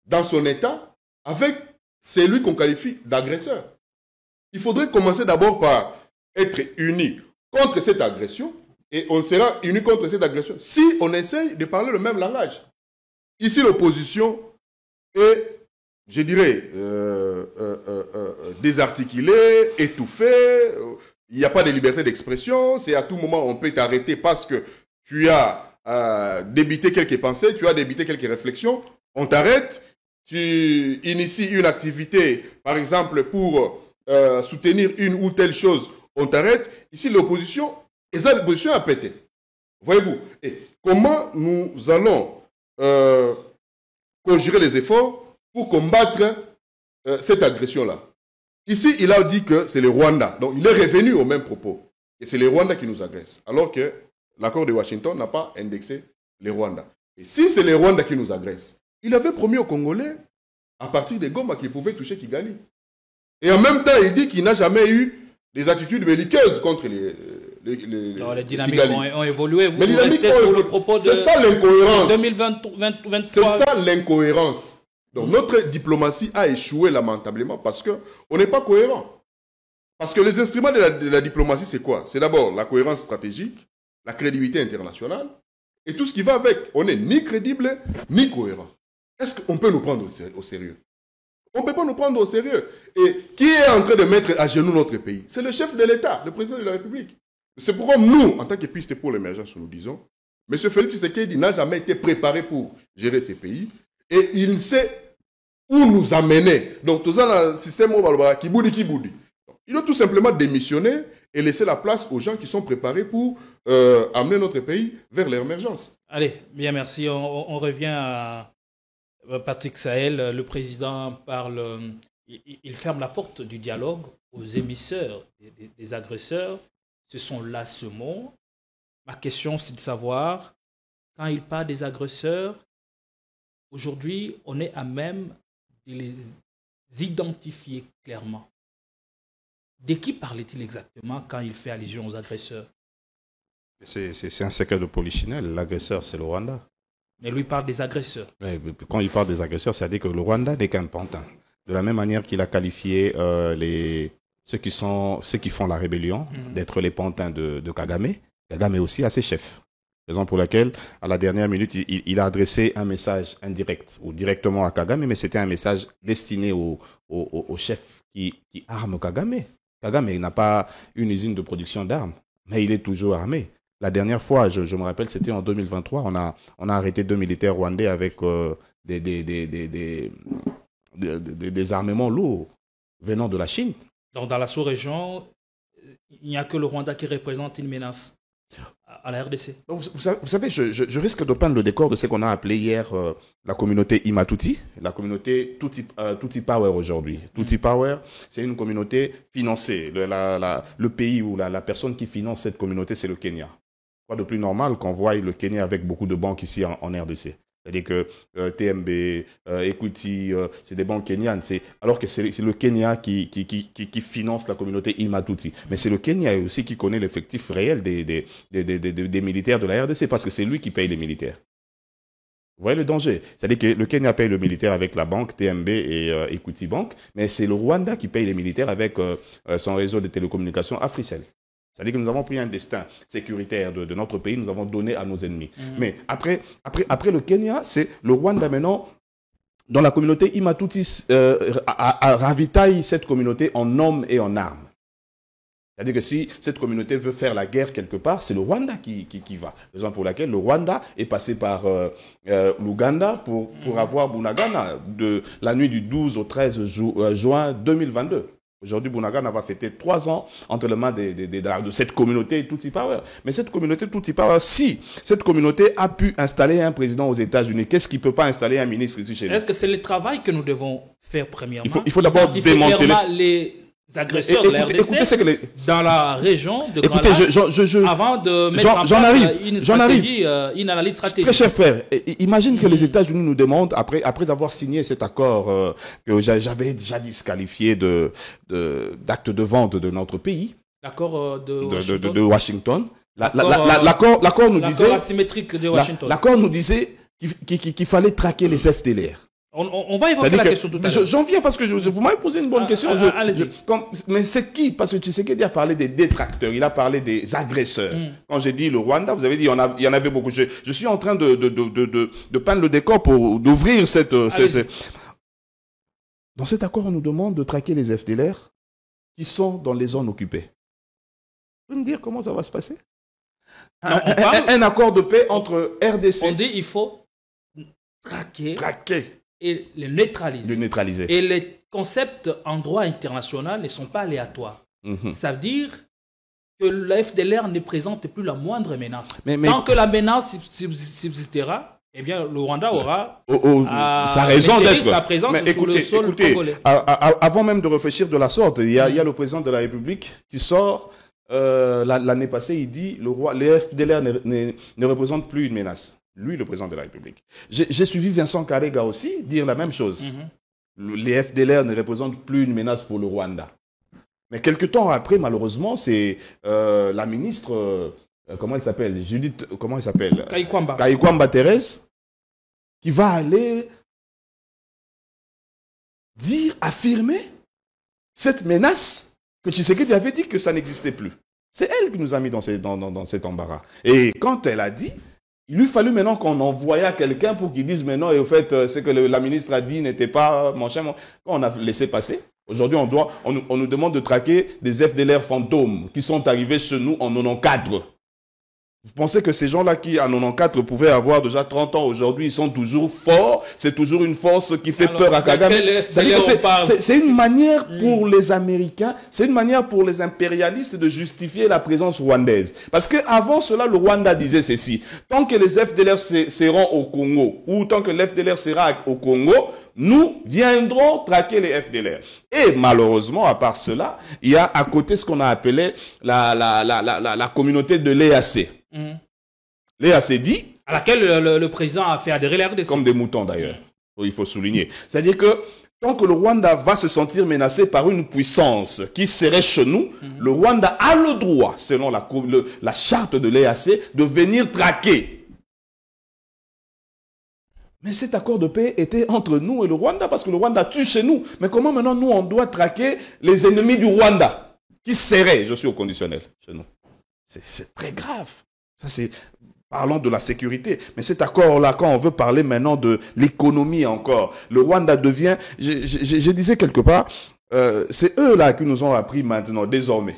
dans son État avec celui qu'on qualifie d'agresseur. Il faudrait commencer d'abord par être unis contre cette agression. Et on sera unis contre cette agression si on essaye de parler le même langage. Ici, l'opposition est, je dirais, désarticulée, étouffée. Il n'y a pas de liberté d'expression. C'est à tout moment on peut t'arrêter parce que tu as débité quelques pensées, tu as débité quelques réflexions. On t'arrête. Tu inities une activité, par exemple, pour soutenir une ou telle chose. On t'arrête. Ici, l'opposition... Et ça, l'opposition a pété. Voyez-vous. Et comment nous allons conjurer les efforts pour combattre cette agression-là? Ici, il a dit que c'est le Rwanda. Donc, il est revenu au même propos. Et c'est le Rwanda qui nous agresse. Alors que l'accord de Washington n'a pas indexé le Rwanda. Et si c'est le Rwanda qui nous agresse, il avait promis aux Congolais, à partir de Goma, qu'il pouvait toucher Kigali. Et en même temps, il dit qu'il n'a jamais eu des attitudes belliqueuses contre les dynamiques ont évolué. Vous Mais restez sur le propos de... C'est ça l'incohérence. 2023. C'est ça l'incohérence. Donc notre diplomatie a échoué lamentablement parce qu'on n'est pas cohérent. Parce que les instruments de la diplomatie, c'est quoi? C'est d'abord la cohérence stratégique, la crédibilité internationale et tout ce qui va avec. On n'est ni crédible ni cohérent. Est-ce qu'on peut nous prendre au sérieux? On ne peut pas nous prendre au sérieux. Et qui est en train de mettre à genoux notre pays? C'est le chef de l'État, le président de la République. C'est pourquoi nous, en tant que piste pour l'émergence, nous disons, M. Félix Tshisekedi n'a jamais été préparé pour gérer ces pays et il sait où nous amener. Donc, tout ça dans le système Kiboudi. Il doit tout simplement démissionner et laisser la place aux gens qui sont préparés pour amener notre pays vers l'émergence. Allez, bien merci. On revient à Patrick Sahel. Le président parle, il ferme la porte du dialogue aux émisseurs des agresseurs. Ce sont là ce mot. Ma question, c'est de savoir, quand il parle des agresseurs, aujourd'hui, on est à même de les identifier clairement. De qui parlait-il exactement quand il fait allusion aux agresseurs? C'est un secret de polichinelle. L'agresseur, c'est le Rwanda. Mais lui parle des agresseurs. Quand il parle des agresseurs, c'est-à-dire que le Rwanda n'est qu'un pantin. De la même manière qu'il a qualifié ceux qui font la rébellion d'être les pantins de Kagame, Kagame aussi a ses chefs. Raison pour laquelle, à la dernière minute, il a adressé un message indirect ou directement à Kagame, mais c'était un message destiné aux chefs qui arment Kagame. Kagame n'a pas une usine de production d'armes, mais il est toujours armé. La dernière fois, je me rappelle, c'était en 2023, on a arrêté 2 militaires rwandais avec des armements lourds venant de la Chine. Donc dans la sous-région, il n'y a que le Rwanda qui représente une menace à la RDC. Donc, vous savez, je risque de peindre le décor de ce qu'on a appelé hier la communauté Imatuti, la communauté Tutsi Power aujourd'hui. Tutsi Power, c'est une communauté financée. Le pays où la personne qui finance cette communauté, c'est le Kenya. Quoi de plus normal qu'on voit le Kenya avec beaucoup de banques ici en RDC. C'est-à-dire que TMB, Equity, c'est des banques kenyanes. Alors que c'est le Kenya qui finance la communauté Imatuti. Mais c'est le Kenya aussi qui connaît l'effectif réel des militaires de la RDC parce que c'est lui qui paye les militaires. Vous voyez le danger? C'est-à-dire que le Kenya paye le militaire avec la banque TMB et Equity Bank, mais c'est le Rwanda qui paye les militaires avec son réseau de télécommunications Africell. C'est-à-dire que nous avons pris un destin sécuritaire de notre pays, nous avons donné à nos ennemis. Mais après le Kenya, c'est le Rwanda maintenant, dont la communauté Imatuti ravitaille cette communauté en hommes et en armes. C'est-à-dire que si cette communauté veut faire la guerre quelque part, c'est le Rwanda qui va. Raison pour laquelle le Rwanda est passé par l'Ouganda pour avoir Bunagana de la nuit du 12 au 13 juin 2022. Aujourd'hui, Bunagana va fêter 3 ans entre les mains de cette communauté Tutsi Power. Mais cette communauté Tutsi Power, si cette communauté a pu installer un président aux États-Unis, qu'est-ce qui ne peut pas installer un ministre ici chez nous? Est-ce que c'est le travail que nous devons faire premièrement? Il faut d'abord démanteler les agresseurs de la RDC dans la région de Grand Lac avant de mettre en place une analyse stratégique. Très cher frère, imagine que les États-Unis nous demandent, après avoir signé cet accord que j'avais jadis qualifié d'acte de vente de notre pays, l'accord de Washington, l'accord nous disait, asymétrique de Washington. L'accord nous disait qu'il fallait traquer les FDLR. On va évoquer la question tout à l'heure. J'en viens parce que vous m'avez posé une bonne question. Mais c'est qui? Parce que Tshisekedi a parlé des détracteurs, il a parlé des agresseurs. Quand j'ai dit le Rwanda, vous avez dit il y en avait beaucoup. Je suis en train de peindre le décor pour d'ouvrir cette... Dans cet accord, on nous demande de traquer les FDLR qui sont dans les zones occupées. Vous pouvez me dire comment ça va se passer? Un accord de paix entre RDC... On dit il faut traquer. Et le neutraliser. Et les concepts en droit international ne sont pas aléatoires. Ça veut dire que la FDLR ne présente plus la moindre menace. Tant que la menace subsistera, eh bien, le Rwanda aura sa raison d'être. Sa présence sur le sol congolais. Avant même de réfléchir de la sorte, il y a le président de la République qui sort l'année passée, il dit les FDLR ne représentent plus une menace. Lui, le président de la République. J'ai suivi Vincent Karega aussi dire la même chose. Les FDLR ne représentent plus une menace pour le Rwanda. Mais quelques temps après, malheureusement, c'est la ministre, comment elle s'appelle, Judith, comment elle s'appelle, Kaikwamba Thérèse, qui va aller dire, affirmer cette menace que Tshisekedi avait dit que ça n'existait plus. C'est elle qui nous a mis dans cet embarras. Et quand elle a dit, il lui fallut maintenant qu'on envoyât quelqu'un pour qu'il dise maintenant, et au fait, ce que la ministre a dit n'était pas quand on a laissé passer. Aujourd'hui, on nous demande de traquer des FDLR fantômes qui sont arrivés chez nous en 94. Vous pensez que ces gens-là qui, en 94, pouvaient avoir déjà 30 ans, aujourd'hui, ils sont toujours forts? C'est toujours une force qui fait peur à Kagame. C'est une manière pour les Américains, c'est une manière pour les impérialistes de justifier la présence rwandaise. Parce qu'avant cela, le Rwanda disait ceci. Tant que les FDLR seront au Congo, ou tant que l'FDLR sera au Congo, nous viendrons traquer les FDLR. Et malheureusement, à part cela, il y a à côté ce qu'on a appelé la communauté de l'EAC. L'EAC dit... À laquelle le président a fait adhérer la RDC. Comme des moutons d'ailleurs, il faut souligner. C'est-à-dire que tant que le Rwanda va se sentir menacé par une puissance qui serait chez nous, le Rwanda a le droit, selon la charte de l'EAC, de venir traquer. Mais cet accord de paix était entre nous et le Rwanda parce que le Rwanda tue chez nous. Mais comment maintenant nous on doit traquer les ennemis du Rwanda qui seraient, je suis au conditionnel, chez nous? C'est très grave. Ça c'est... Parlons de la sécurité. Mais cet accord-là, quand on veut parler maintenant de l'économie encore, le Rwanda devient... Je disais quelque part, c'est eux-là qui nous ont appris maintenant, désormais.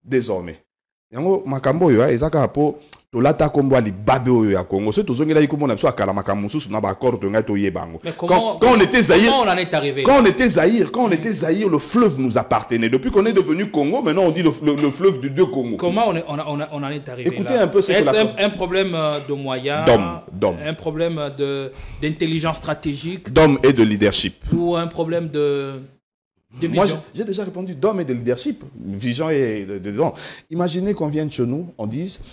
Désormais. Makambo yo ezaka po tolata kombo ali babe oyo ya Congo c'est tozongela ikomona biso akala makambo susu na ba accord to ngai to yebango quand on était Zaïre, comment on en est arrivé? Quand on était Zaïre, le fleuve nous appartenait. Depuis qu'on est devenu Congo, maintenant on dit le fleuve du deux Congo. Comment on en est arrivé? Écoutez là? Un peu, est-ce un problème de moyens, d'hommes, un problème d'intelligence stratégique, d'hommes et de leadership, ou un problème de moi, j'ai déjà répondu d'hommes et de leadership, vision et dedans. Imaginez qu'on vienne chez nous, on dise,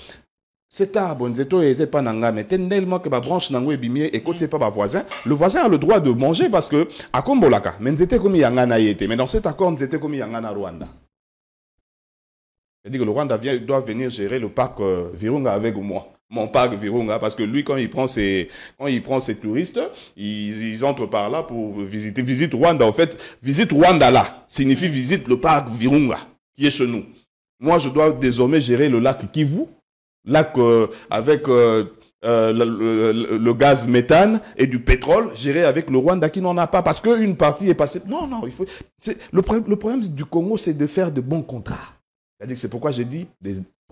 cet arbre, nzeto et pas nanga, mais tellement que ma branche nango est bimier et côté pas ma voisin, le voisin a le droit de manger parce que, à Kombolaka, mais nzete comme yangana yete, mais dans cet accord, nzete comme yangana Rwanda. C'est-à-dire que le Rwanda doit venir gérer le parc Virunga avec moi. Mon parc Virunga, parce que lui, quand il prend ses touristes, ils entrent par là pour visiter. Visite Rwanda, en fait, visite Rwanda là, signifie visite le parc Virunga, qui est chez nous. Moi, je dois désormais gérer le lac Kivu, lac avec le gaz méthane et du pétrole, géré avec le Rwanda qui n'en a pas, parce qu'une partie est passée. Non, il faut. Le problème du Congo, c'est de faire de bons contrats. C'est-à-dire que c'est pourquoi j'ai dit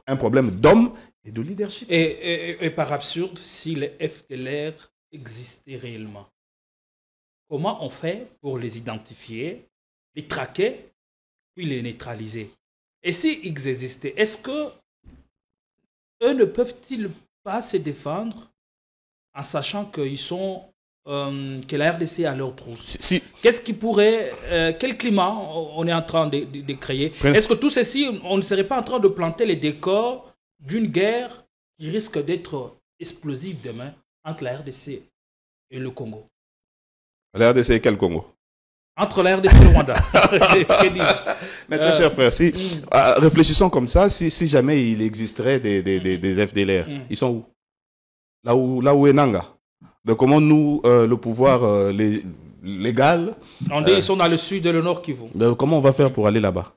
un problème d'hommes et de leadership. Et par absurde, si les FDLR existaient réellement, comment on fait pour les identifier, les traquer, puis les neutraliser? Et s'ils existaient, est-ce que eux ne peuvent-ils pas se défendre en sachant qu'ils sont que la RDC a leur trousse? Qu'est-ce qui pourrait, quel climat on est en train de créer? Est-ce que tout ceci, on ne serait pas en train de planter les décors d'une guerre qui risque d'être explosive demain entre la RDC et le Congo? La RDC et quel Congo? Entre la RDC et le Rwanda. Mais très cher frère, réfléchissons comme ça, si jamais il existerait des FDLR, ils sont où? Là où est Nanga? Mais comment nous, le pouvoir légal... On dit qu'ils sont dans le sud et le nord Kivu. Comment on va faire pour aller là-bas?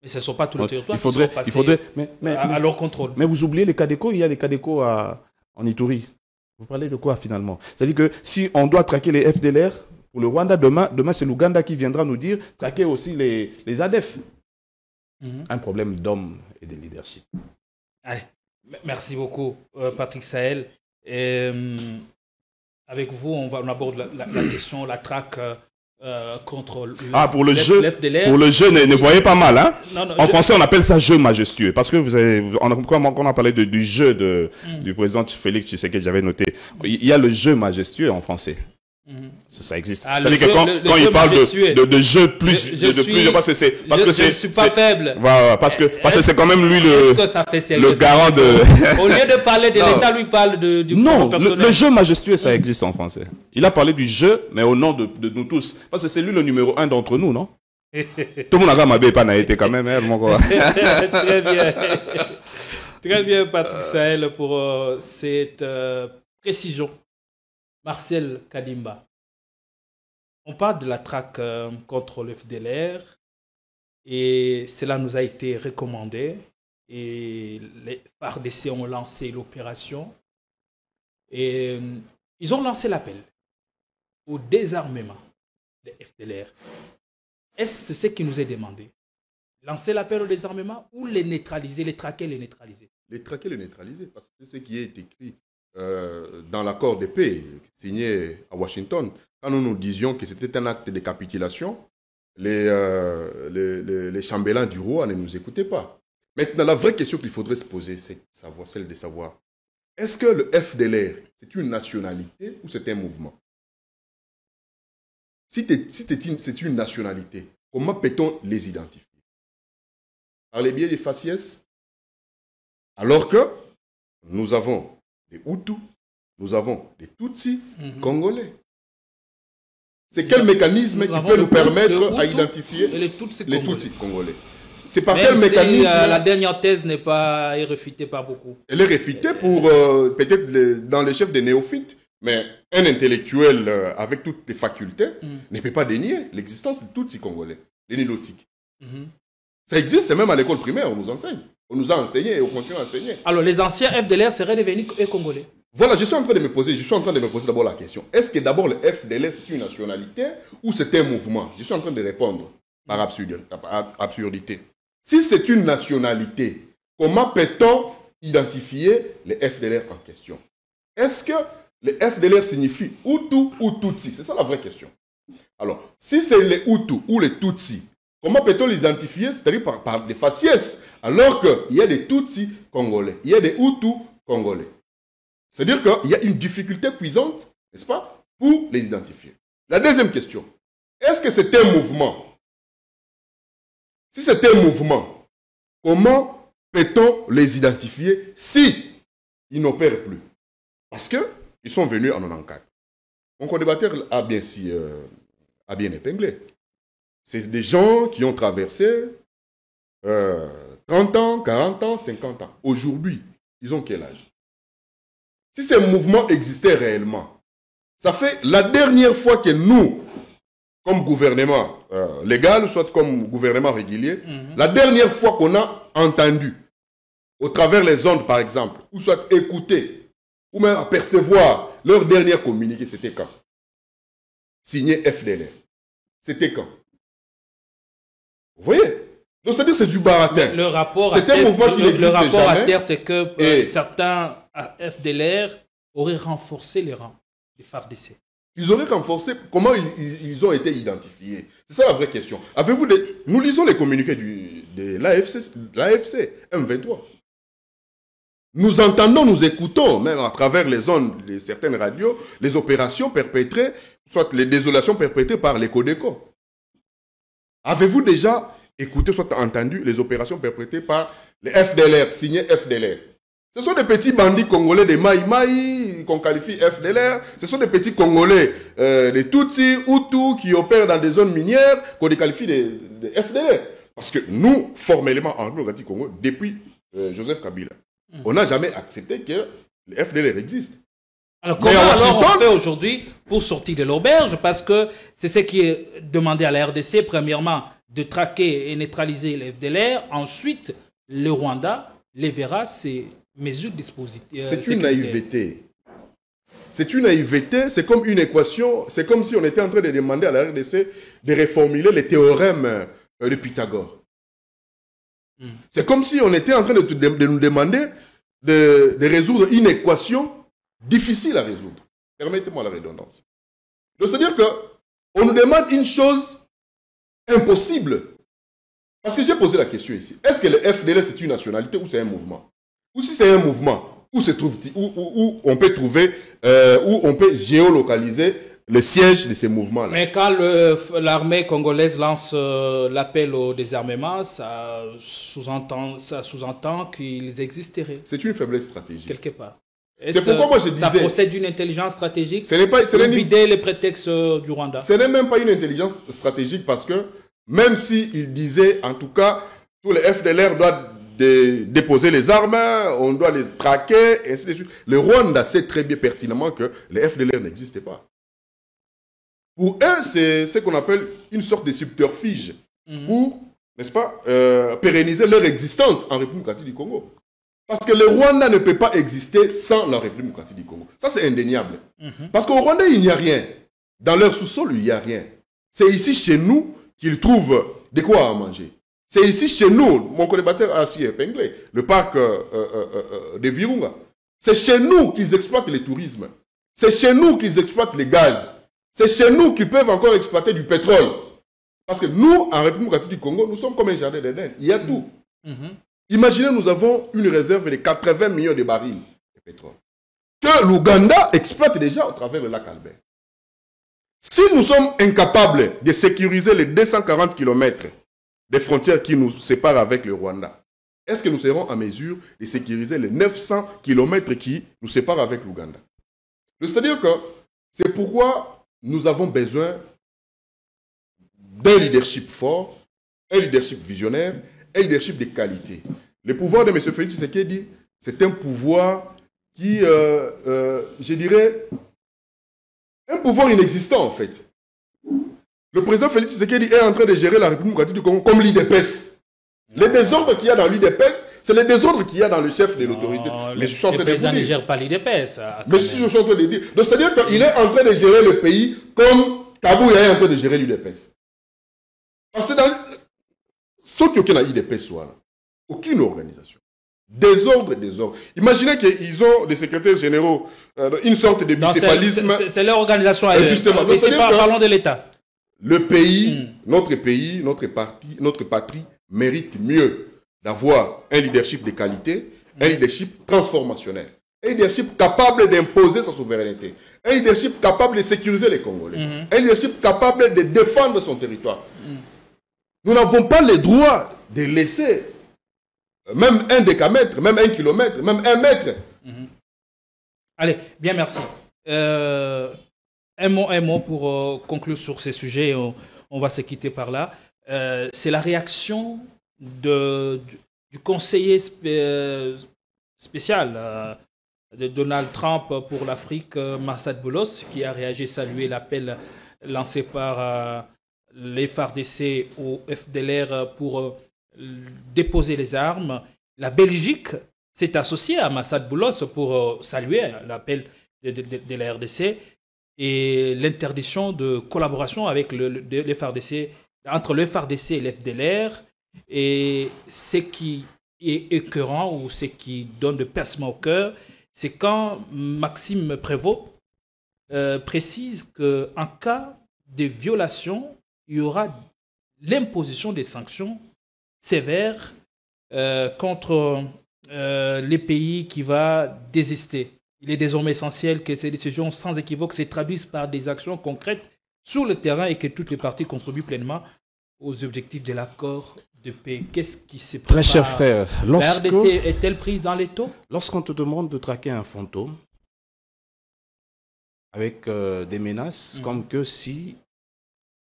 Mais ce ne sont pas tous les territoires il faudrait à leur contrôle. Mais vous oubliez les Kadeko, il y a les Kadeko en Ituri. Vous parlez de quoi finalement? C'est-à-dire que si on doit traquer les FDLR, pour le Rwanda, demain c'est l'Ouganda qui viendra nous dire traquer aussi les ADF. Un problème d'hommes et de leadership. Allez, merci beaucoup Patrick Sahel. Et, avec vous, on aborde la question, la traque contre pour le jeu, ne voyez pas mal, hein? En français, on appelle ça jeu majestueux. Parce que on a parlé du jeu du président Félix Tshisekedi, j'avais noté. Il y a le jeu majestueux en français. Ça existe. C'est-à-dire que quand il parle de jeu plus, parce que je suis pas faible. Voilà, parce que c'est quand même lui le garant de. Au lieu de parler de l'État, lui parle du non, le jeu majestueux, ça existe en français. Il a parlé du jeu, mais au nom de nous tous. Parce que c'est lui le numéro 1 d'entre nous, non? Tout le monde a mabé pas été quand même, mon gars. Très bien. Très bien, Patrick Sahel, pour cette précision. Marcel Kadimba. On parle de la traque contre le FDLR et cela nous a été recommandé et les FARDC ont lancé l'opération et ils ont lancé l'appel au désarmement des FDLR. Est-ce ce qui nous est demandé? Lancer l'appel au désarmement ou les neutraliser, les traquer, les neutraliser? Les traquer, les neutraliser, parce que c'est ce qui est écrit dans l'accord de paix signé à Washington. Quand nous disions que c'était un acte de capitulation, les chambellans du roi ne nous écoutaient pas. Maintenant, la vraie question qu'il faudrait se poser, c'est celle de savoir, est-ce que le FDLR, c'est une nationalité ou c'est un mouvement? Si c'est une nationalité, comment peut-on les identifier? Par les biais des faciès? Alors que nous avons des Hutus, nous avons des Tutsis congolais. C'est quel mécanisme qui peut nous permettre à identifier les Tutsis congolais? C'est par quel mécanisme? La dernière thèse n'est pas réfutée par beaucoup. Elle est réfutée pour peut-être dans les chefs des néophytes, mais un intellectuel avec toutes les facultés ne peut pas dénier l'existence des Tutsis congolais, les nilotiques. Ça existe même à l'école primaire, on nous enseigne. On nous a enseigné et on continue à enseigner. Alors les anciens FDLR seraient devenus congolais? Voilà, je suis en train de me poser d'abord la question. Est-ce que d'abord le FDLR c'est une nationalité ou c'est un mouvement? Je suis en train de répondre par absurdité. Si c'est une nationalité, comment peut-on identifier les FDLR en question? Est-ce que les FDLR signifient Hutu ou Tutsi? C'est ça la vraie question. Alors, si c'est les Hutus ou les Tutsis, comment peut-on les identifier? C'est-à-dire par des faciès, alors qu'il y a des Tutsis congolais, il y a des Hutus congolais. C'est-à-dire qu'il y a une difficulté cuisante, n'est-ce pas, pour les identifier. La deuxième question, est-ce que c'est un mouvement? Si c'est un mouvement, comment peut-on les identifier si ils n'opèrent plus? Parce qu'ils sont venus en 94. Mon co-débatteur a bien épinglé. C'est des gens qui ont traversé 30 ans, 40 ans, 50 ans. Aujourd'hui, ils ont quel âge? Si ce mouvement existait réellement, ça fait la dernière fois que nous, comme gouvernement légal, soit comme gouvernement régulier, la dernière fois qu'on a entendu, au travers les ondes par exemple, ou soit écouté, ou même apercevoir leur dernier communiqué, c'était quand? Signé FDLR. C'était quand? Vous voyez? Donc c'est-à-dire c'est du baratin. Le rapport c'est un mouvement qui n'existe jamais. Le rapport à terre, c'est que certains FDLR auraient renforcé les rangs des FARDC. Ils auraient renforcé. Comment ils ont été identifiés? C'est ça la vraie question. Avez-vous Nous lisons les communiqués de l'AFC, M23. Nous entendons, nous écoutons, même à travers les ondes de certaines radios, les opérations perpétrées, soit les désolations perpétrées par les Codeco. Avez-vous déjà écouté, soit entendu, les opérations perpétrées par les FDLR, signés FDLR? Ce sont des petits bandits congolais des Maï qu'on qualifie FDLR. Ce sont des petits Congolais, des Tutsis, Hutus, qui opèrent dans des zones minières qu'on qualifie des FDLR. Parce que nous, formellement, en Démocratie Congo, depuis Joseph Kabila, on n'a jamais accepté que les FDLR existent. Alors comment on fait aujourd'hui pour sortir de l'auberge? Parce que c'est ce qui est demandé à la RDC, premièrement, de traquer et neutraliser les FDLR. Ensuite, le Rwanda les verra ces mesures dispositives. C'est une naïveté. C'est une naïveté, c'est comme une équation, c'est comme si on était en train de demander à la RDC de reformuler les théorèmes de Pythagore. C'est comme si on était en train de nous demander de résoudre une équation difficile à résoudre. Permettez-moi la redondance. Donc, c'est-à-dire qu'on nous demande une chose impossible. Parce que j'ai posé la question ici. Est-ce que le FDLR c'est une nationalité ou c'est un mouvement? Ou si c'est un mouvement, où on peut trouver, où on peut géolocaliser le siège de ces mouvements-là? Mais quand l'armée congolaise lance l'appel au désarmement, ça sous-entend qu'ils existeraient. C'est une faiblesse stratégique. Quelque part. C'est pourquoi moi je disais... Ça procède d'une intelligence stratégique pour vider les prétextes du Rwanda. Ce n'est même pas une intelligence stratégique parce que même s'il disait, en tout cas, tous les FDLR doivent déposer les armes, on doit les traquer, et ainsi de suite. Le Rwanda sait très bien pertinemment que les FDLR n'existaient pas. Pour eux, c'est ce qu'on appelle une sorte de subterfuge pour, n'est-ce pas, pérenniser leur existence en République démocratique du Congo. Parce que le Rwanda ne peut pas exister sans la République démocratique du Congo. Ça, c'est indéniable. Parce qu'au Rwanda, il n'y a rien. Dans leur sous-sol, il n'y a rien. C'est ici, chez nous, qu'ils trouvent de quoi à manger. C'est ici, chez nous, mon collaborateur a aussi épinglé, le parc de Virunga. C'est chez nous qu'ils exploitent le tourisme. C'est chez nous qu'ils exploitent le gaz. C'est chez nous qu'ils peuvent encore exploiter du pétrole. Parce que nous, en République démocratique du Congo, nous sommes comme un jardin d'Éden. Il y a tout. Imaginez, nous avons une réserve de 80 millions de barils de pétrole que l'Ouganda exploite déjà au travers du lac Albert. Si nous sommes incapables de sécuriser les 240 km des frontières qui nous séparent avec le Rwanda, est-ce que nous serons en mesure de sécuriser les 900 km qui nous séparent avec l'Ouganda? C'est-à-dire que c'est pourquoi nous avons besoin d'un leadership fort, un leadership visionnaire, un leadership de qualité. Le pouvoir de M. Félix Tshisekedi, c'est un pouvoir qui, je dirais, un pouvoir inexistant en fait. Le président Félix Tshisekedi est en train de gérer la République démocratique du Congo comme l'UDPS. Les désordres qu'il y a dans l'UDPS, c'est les désordres qu'il y a dans le chef de l'autorité. Mais je suis en train de dire. Ne gère pas l'UDPS. Mais je suis en train de dire. Donc c'est-à-dire qu'il est en train de gérer le pays comme Kabouya est en train de gérer l'UDPS. Parce que dans ceux qui ont l'UDPS, aucune organisation. Désordre. Imaginez qu'ils ont des secrétaires généraux, une sorte de bicéphalisme. C'est leur organisation. Justement. Mais parlons de l'État. Le pays, notre patrie mérite mieux d'avoir un leadership de qualité, un leadership transformationnel, un leadership capable d'imposer sa souveraineté, un leadership capable de sécuriser les Congolais, un leadership capable de défendre son territoire. Nous n'avons pas le droit de laisser même un décamètre, même 1 kilomètre, même 1 mètre. Allez, bien, merci. Un mot pour conclure sur ces sujets. On va se quitter par là. C'est la réaction du conseiller spécial de Donald Trump pour l'Afrique, Massad Boulos, qui a réagi, salué l'appel lancé par les FARDC au FDLR pour déposer les armes. La Belgique s'est associée à Massad Boulos pour saluer l'appel de la RDC et l'interdiction de collaboration avec les FARDC, entre le FARDC et l'FDLR. Et ce qui est écœurant ou ce qui donne de pincement au cœur, c'est quand Maxime Prévost précise qu'en cas de violation, il y aura l'imposition des sanctions sévères contre les pays qui vont désister. Il est désormais essentiel que ces décisions sans équivoque se traduisent par des actions concrètes sur le terrain et que toutes les parties contribuent pleinement aux objectifs de l'accord de paix. Qu'est-ce qui se prépare? Très cher frère, la RDC est-elle prise dans les taux? Lorsqu'on te demande de traquer un fantôme avec des menaces, comme que si...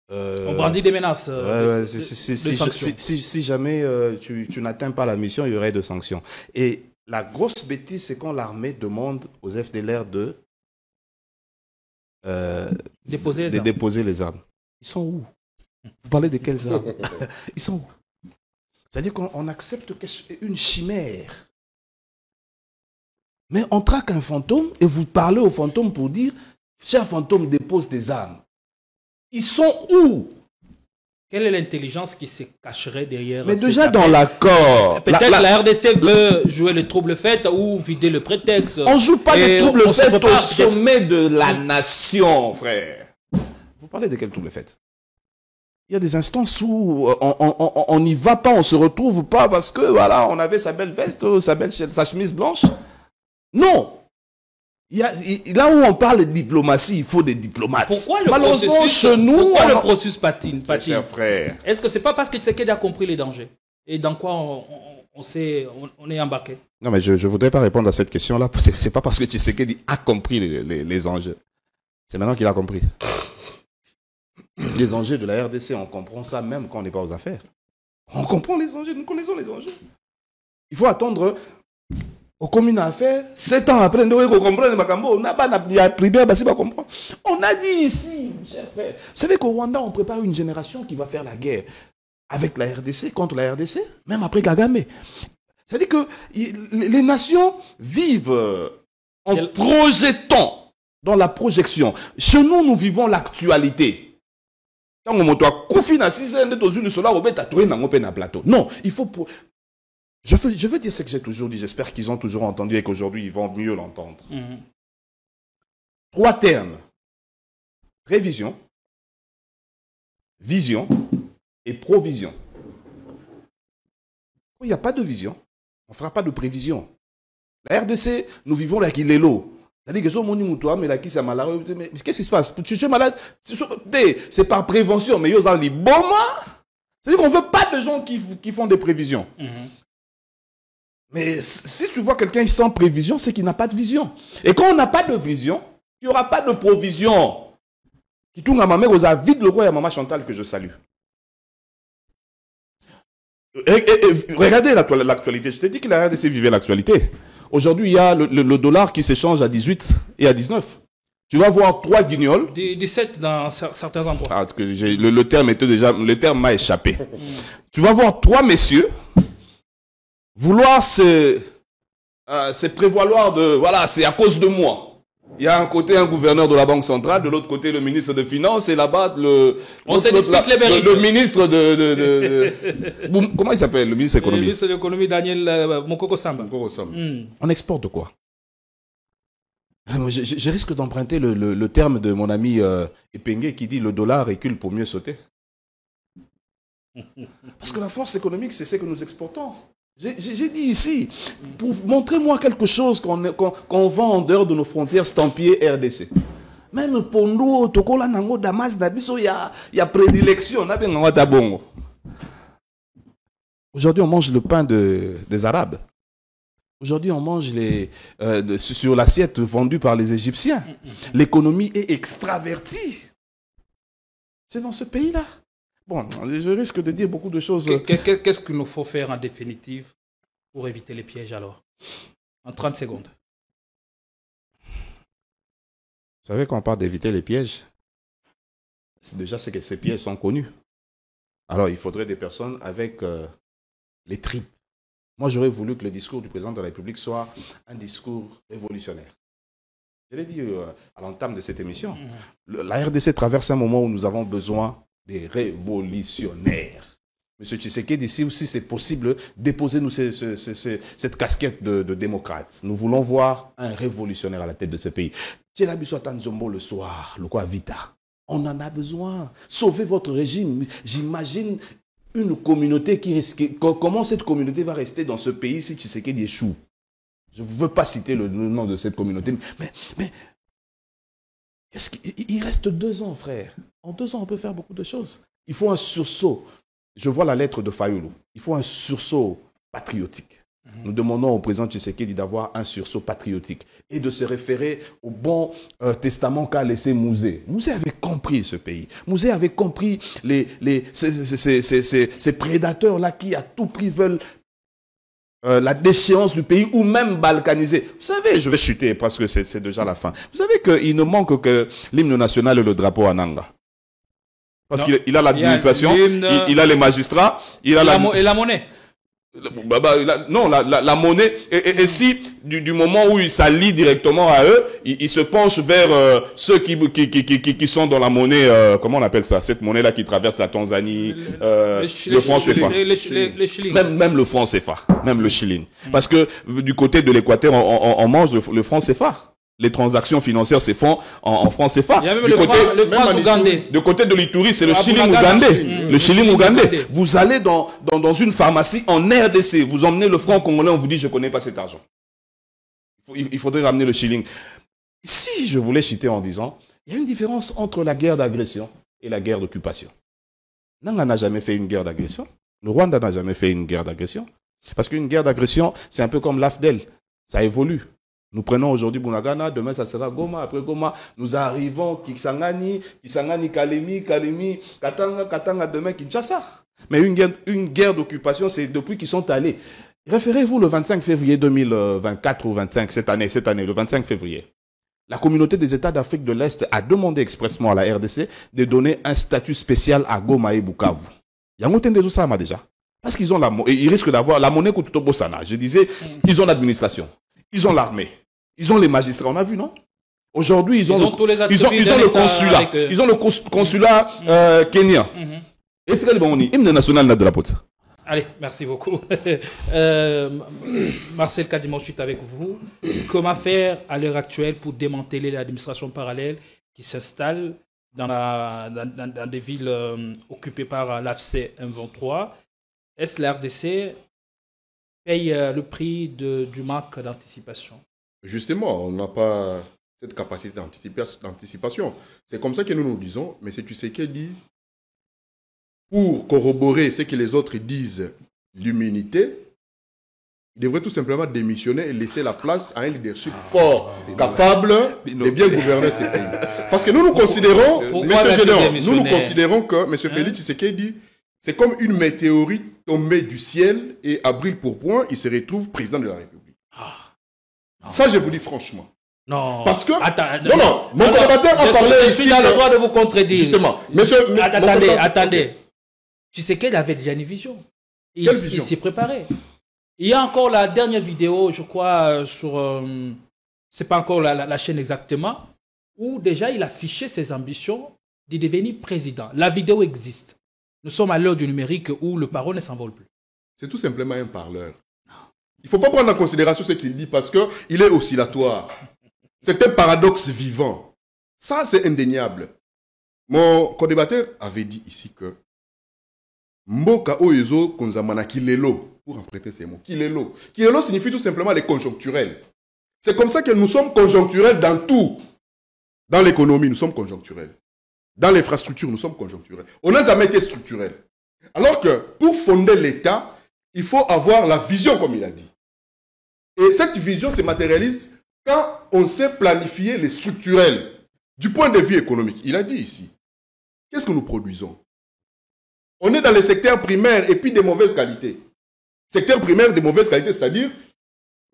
on brandit des menaces. Si jamais tu n'atteins pas la mission, il y aurait de sanctions. Et la grosse bêtise, c'est quand l'armée demande aux FDLR de déposer les armes. Ils sont où? Vous parlez de quelles armes? Ils sont où? C'est-à-dire qu'on accepte une chimère. Mais on traque un fantôme et vous parlez au fantôme pour dire « Cher fantôme, dépose des armes ». Ils sont où? Quelle est l'intelligence qui se cacherait derrière? Mais déjà dans l'accord. Peut-être la RDC veut jouer le trouble-fête ou vider le prétexte. On ne joue pas le trouble-fête au sommet de la nation, frère. Vous parlez de quel trouble-fête? Il y a des instances où on n'y va pas, on ne se retrouve pas parce que voilà, on avait sa belle veste, sa chemise blanche. Non. Là où on parle de diplomatie, il faut des diplomates. Pourquoi le processus patine? Cher frère. Est-ce que c'est pas parce que Tshisekedi a compris les dangers? Et dans quoi on est embarqué? Non, mais je ne voudrais pas répondre à cette question-là. C'est pas parce que Tshisekedi a compris les enjeux. C'est maintenant qu'il a compris. les enjeux de la RDC. On comprend ça même quand on n'est pas aux affaires. On comprend les enjeux, nous connaissons les enjeux. Il faut attendre aux communes à affaires, 7 ans après, nous comprendre. On a dit ici, cher frère, vous savez qu'au Rwanda, on prépare une génération qui va faire la guerre avec la RDC, contre la RDC, même après Kagame. C'est-à-dire que les nations vivent en projetant, dans la projection. Chez nous, nous vivons l'actualité. Quand on monte à Koufina, si c'est dans une solar, on va trouver un plateau. Non, il faut... Je veux dire ce que j'ai toujours dit. J'espère qu'ils ont toujours entendu et qu'aujourd'hui, ils vont mieux l'entendre. 3 termes. Prévision, vision et provision. Il n'y a pas de vision. On ne fera pas de prévision. La RDC, nous vivons là qu'il est l'eau. C'est-à-dire que je suis mais là qui s'est malade. Mais qu'est-ce qui se passe? Tu es malade? C'est par prévention. Mais ils ont dit, bon, c'est-à-dire qu'on ne veut pas de gens qui font des prévisions. Mais si tu vois quelqu'un sans prévision, c'est qu'il n'a pas de vision. Et quand on n'a pas de vision, il n'y aura pas de provision. Qui tourne à ma mère aux avis de le roi et à maman Chantal que je salue. Regardez l'actualité. Je t'ai dit que la RDC vivait l'actualité. Aujourd'hui, il y a le dollar qui s'échange à 18 et à 19. Tu vas voir 3 guignols. 17 dans certains endroits. Ah, le terme était déjà, le terme m'a échappé. Tu vas voir 3 messieurs vouloir se prévaloir de, voilà, c'est à cause de moi. Il y a un côté un gouverneur de la Banque centrale, de l'autre côté le ministre des Finances, et là-bas le ministre de comment il s'appelle, le ministre de l'économie. Le ministre de l'économie, Daniel Mokoko Samba. On exporte quoi? Je risque d'emprunter le terme de mon ami Epengue qui dit le dollar recule pour mieux sauter. Parce que la force économique, c'est ce que nous exportons. J'ai dit ici, montrez-moi quelque chose qu'on vend en dehors de nos frontières stampillées RDC. Même pour nous, il y a prédilection. Aujourd'hui, on mange le pain des Arabes. Aujourd'hui, on mange sur l'assiette vendue par les Égyptiens. L'économie est extravertie. C'est dans ce pays-là. Bon, je risque de dire beaucoup de choses. Qu'est-ce qu'il nous faut faire en définitive pour éviter les pièges alors? En 30 secondes. Vous savez, quand on parle d'éviter les pièges, déjà c'est que ces pièges sont connus. Alors, il faudrait des personnes avec les tripes. Moi, j'aurais voulu que le discours du président de la République soit un discours révolutionnaire. Je l'ai dit à l'entame de cette émission. La RDC traverse un moment où nous avons besoin des révolutionnaires. Monsieur Tshisekedi, si aussi c'est possible, déposez-nous cette casquette de démocrate. Nous voulons voir un révolutionnaire à la tête de ce pays. Le soir, le quoi vita. On en a besoin. Sauvez votre régime. J'imagine une communauté qui risque... Comment cette communauté va rester dans ce pays si Tshisekedi échoue? Je ne veux pas citer le nom de cette communauté, mais il reste 2 ans, frère. En 2 ans, on peut faire beaucoup de choses. Il faut un sursaut. Je vois la lettre de Fayoulou. Il faut un sursaut patriotique. Nous demandons au président Tshisekedi d'avoir un sursaut patriotique et de se référer au bon testament qu'a laissé Mouzé. Mouzé avait compris ce pays. Mouzé avait compris ces prédateurs-là qui à tout prix veulent la déchéance du pays ou même balkaniser. Vous savez, je vais chuter parce que c'est déjà la fin. Vous savez qu'il ne manque que l'hymne national et le drapeau à Nanga. Parce qu'il a l'administration, il a les magistrats, il a et la monnaie. Non, la monnaie. Et si, du moment où il s'allie directement à eux, il se penche vers ceux qui sont dans la monnaie, comment on appelle ça? Cette monnaie-là qui traverse la Tanzanie, le franc CFA. Même le franc CFA, même le shilling. Parce que du côté de l'Équateur, on mange le franc CFA. Les transactions financières se font en francs CFA. Il y a même le franc ougandais. Du côté de l'Ituri, c'est le shilling ougandais. Le shilling ougandais. Vous allez dans une pharmacie en RDC, vous emmenez le franc congolais, on vous dit je ne connais pas cet argent. Il faudrait ramener le shilling. Si je voulais citer en disant, il y a une différence entre la guerre d'agression et la guerre d'occupation. Nanga n'a jamais fait une guerre d'agression. Le Rwanda n'a jamais fait une guerre d'agression. Parce qu'une guerre d'agression, c'est un peu comme l'AFDEL. Ça évolue. Nous prenons aujourd'hui Bunagana, demain ça sera Goma, après Goma, nous arrivons Kisangani, Kalemi, Katanga, demain Kinshasa. Mais une guerre d'occupation, c'est depuis qu'ils sont allés. Référez-vous le 25 février 2024 ou 25, cette année, le 25 février. La communauté des États d'Afrique de l'Est a demandé expressement à la RDC de donner un statut spécial à Goma et Bukavu. Il y a un autre de ça déjà. Parce qu'ils ont ils risquent d'avoir la monnaie Kututo Bossana. Je disais, ils ont l'administration, ils ont l'armée, ils ont les magistrats, on a vu, non? Aujourd'hui, ils ont le consulat. Ils ont le consulat kenyan. Et c'est le bon hymne national de la pote. Allez, merci beaucoup. Marcel Kadima, je suis avec vous. Comment faire à l'heure actuelle pour démanteler l'administration parallèle qui s'installe dans des villes occupées par l'AFC M23? Est-ce que la RDC paye le prix du manque d'anticipation? Justement, on n'a pas cette capacité d'anticipation. C'est comme ça que nous disons, mais c'est Tshisekedi dit, pour corroborer ce que les autres disent, l'humanité, il devrait tout simplement démissionner et laisser la place à un leadership fort, capable de bien gouverner ce pays. Parce que nous considérons, M. considérons que M. Félix Tshisekedi, c'est comme une météorite tombée du ciel et à brûle pour point, il se retrouve président de la République. Ça, je vous dis franchement. Non. Parce que... mon collaborateur a parlé ici... Je suis dans le droit de vous contredire. Justement. Attendez. Tu sais qu'il avait déjà une vision. Il s'est préparé. Il y a encore la dernière vidéo, je crois, sur... c'est pas encore la chaîne exactement, où déjà il affichait ses ambitions de devenir président. La vidéo existe. Nous sommes à l'heure du numérique où le parole ne s'envole plus. C'est tout simplement un parleur. Il ne faut pas prendre en considération ce qu'il dit parce qu'il est oscillatoire. C'est un paradoxe vivant. Ça, c'est indéniable. Mon co-débatteur avait dit ici que Mboka Oyezo Konzamana Kilelo, pour emprunter ces mots, Kilelo. Kilelo signifie tout simplement les conjoncturels. C'est comme ça que nous sommes conjoncturels dans tout. Dans l'économie, nous sommes conjoncturels. Dans l'infrastructure, nous sommes conjoncturels. On n'a jamais été structurels. Alors que pour fonder l'État, il faut avoir la vision, comme il a dit. Et cette vision se matérialise quand on sait planifier les structurels du point de vue économique. Il a dit ici, qu'est-ce que nous produisons? On est dans les secteurs primaires et puis de mauvaise qualité. Secteur primaire de mauvaise qualité, c'est-à-dire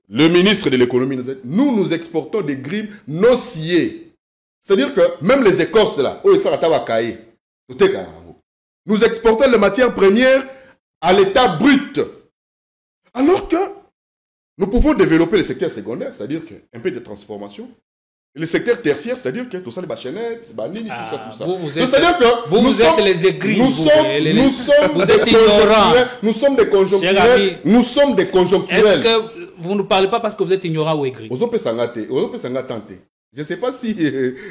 le ministre de l'économie, nous exportons des grilles non sciées. C'est-à-dire que même les écorces là, nous exportons les matières premières à l'état brut. Alors que nous pouvons développer les secteurs secondaires, c'est-à-dire un peu de transformation. Et le secteur tertiaire, c'est-à-dire que tout ça, les bachenettes, tout ça. C'est-à-dire que vous êtes les aigris. Vous êtes ignorants. Nous sommes des conjoncturels. Nous sommes des conjoncturels. Est-ce que vous ne parlez pas parce que vous êtes ignorants ou aigris? Je ne sais pas si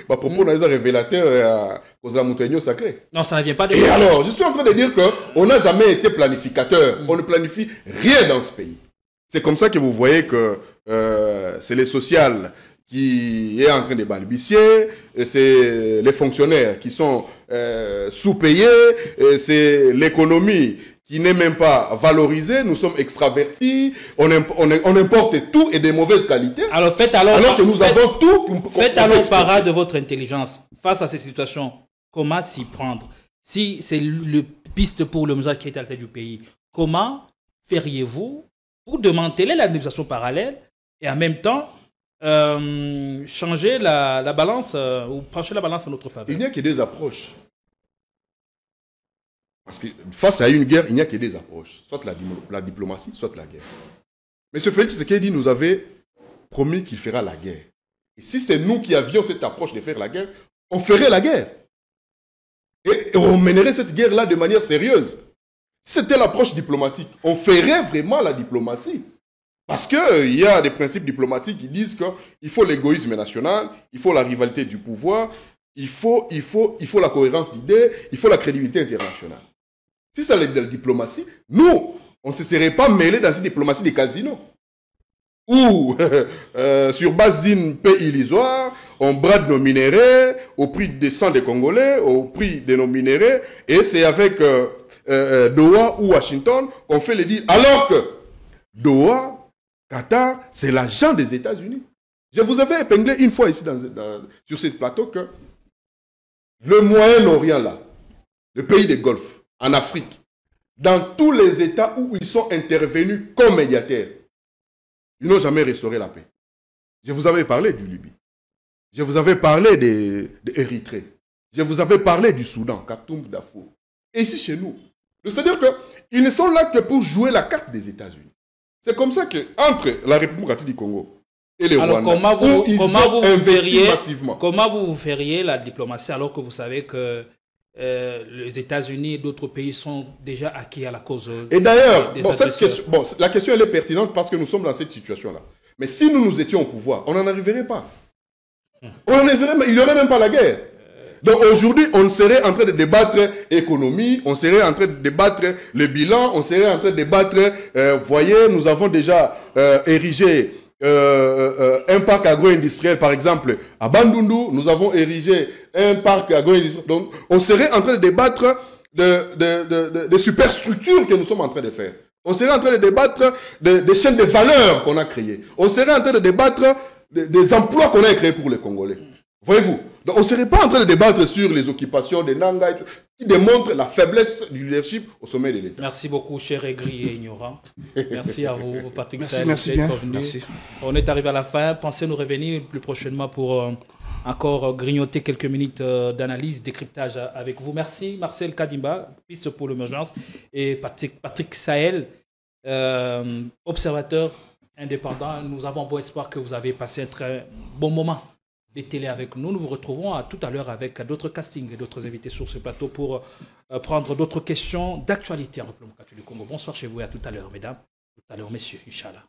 ma propos est révélateur à la montagne sacrée. Non, ça ne vient pas de... Et alors, je suis en train de dire qu'on n'a jamais été planificateur. On ne planifie rien dans ce pays. C'est comme ça que vous voyez que c'est les sociales qui est en train de balbutier, c'est les fonctionnaires qui sont sous-payés, c'est l'économie qui n'est même pas valorisée, nous sommes extravertis, on importe tout et de mauvaise qualité. Alors que nous avons tout. Faites alors parade de votre intelligence face à ces situations. Comment s'y prendre? Si c'est le piste pour le message qui est à la tête du pays, comment feriez-vous pour démanteler l'administration parallèle et en même temps changer la balance ou pencher la balance en notre faveur? Il n'y a que des approches. Parce que face à une guerre, il n'y a que des approches. Soit la diplomatie, soit la guerre. M. Félix Tshisekedi nous avait promis qu'il fera la guerre. Et si c'est nous qui avions cette approche de faire la guerre, on ferait la guerre. Et on mènerait cette guerre-là de manière sérieuse. Si c'était l'approche diplomatique, on ferait vraiment la diplomatie. Parce qu'il y a des principes diplomatiques qui disent qu'il faut l'égoïsme national, il faut la rivalité du pouvoir, il faut la cohérence d'idées, il faut la crédibilité internationale. Si c'est la diplomatie, nous, on ne se serait pas mêlés dans une diplomatie des casinos. Où, sur base d'une paix illusoire, on brade nos minéraux au prix des sangs des Congolais, au prix de nos minéraux, et c'est avec Doha ou Washington qu'on fait les deals. Alors que Doha, Qatar, c'est l'agent des États-Unis. Je vous avais épinglé une fois ici sur ce plateau que le Moyen-Orient, là, le pays des Golfe, en Afrique, dans tous les États où ils sont intervenus comme médiateurs, ils n'ont jamais restauré la paix. Je vous avais parlé du Libye. Je vous avais parlé d'Érythrée. Je vous avais parlé du Soudan, Khartoum, Darfour. Et ici, chez nous. C'est-à-dire qu'ils ne sont là que pour jouer la carte des États-Unis. C'est comme ça qu'entre la République démocratique du Congo et les Rwanda, comment vous feriez la diplomatie alors que vous savez que les États-Unis et d'autres pays sont déjà acquis à la cause et d'ailleurs, la question elle est pertinente parce que nous sommes dans cette situation-là. Mais si nous étions au pouvoir, on n'en arriverait pas. Il n'y aurait même pas la guerre. Donc aujourd'hui, on serait en train de débattre économie, on serait en train de débattre le bilan, on serait en train de débattre, voyez, nous avons déjà érigé un parc agro-industriel, par exemple, à Bandundu, nous avons érigé un parc agro-industriel. Donc on serait en train de débattre de superstructures que nous sommes en train de faire. On serait en train de débattre des chaînes de valeur qu'on a créées. On serait en train de débattre des emplois qu'on a créés pour les Congolais. Voyez-vous? Donc on ne serait pas en train de débattre sur les occupations des Nanga et tout, qui démontrent la faiblesse du leadership au sommet de l'État. Merci beaucoup, cher aigri et ignorant. Merci à vous, Patrick Saël. Merci bien. Merci. On est arrivé à la fin. Pensez nous revenir plus prochainement pour encore grignoter quelques minutes d'analyse, décryptage avec vous. Merci, Marcel Kadimba, piste pour l'urgence, et Patrick Saël, observateur indépendant. Nous avons beau espoir que vous avez passé un très bon moment de télé avec nous. Nous vous retrouvons tout à l'heure avec d'autres castings et d'autres invités sur ce plateau pour prendre d'autres questions d'actualité en République démocratique du Congo. Bonsoir chez vous et à tout à l'heure, mesdames. Tout à l'heure, messieurs, Inch'Allah.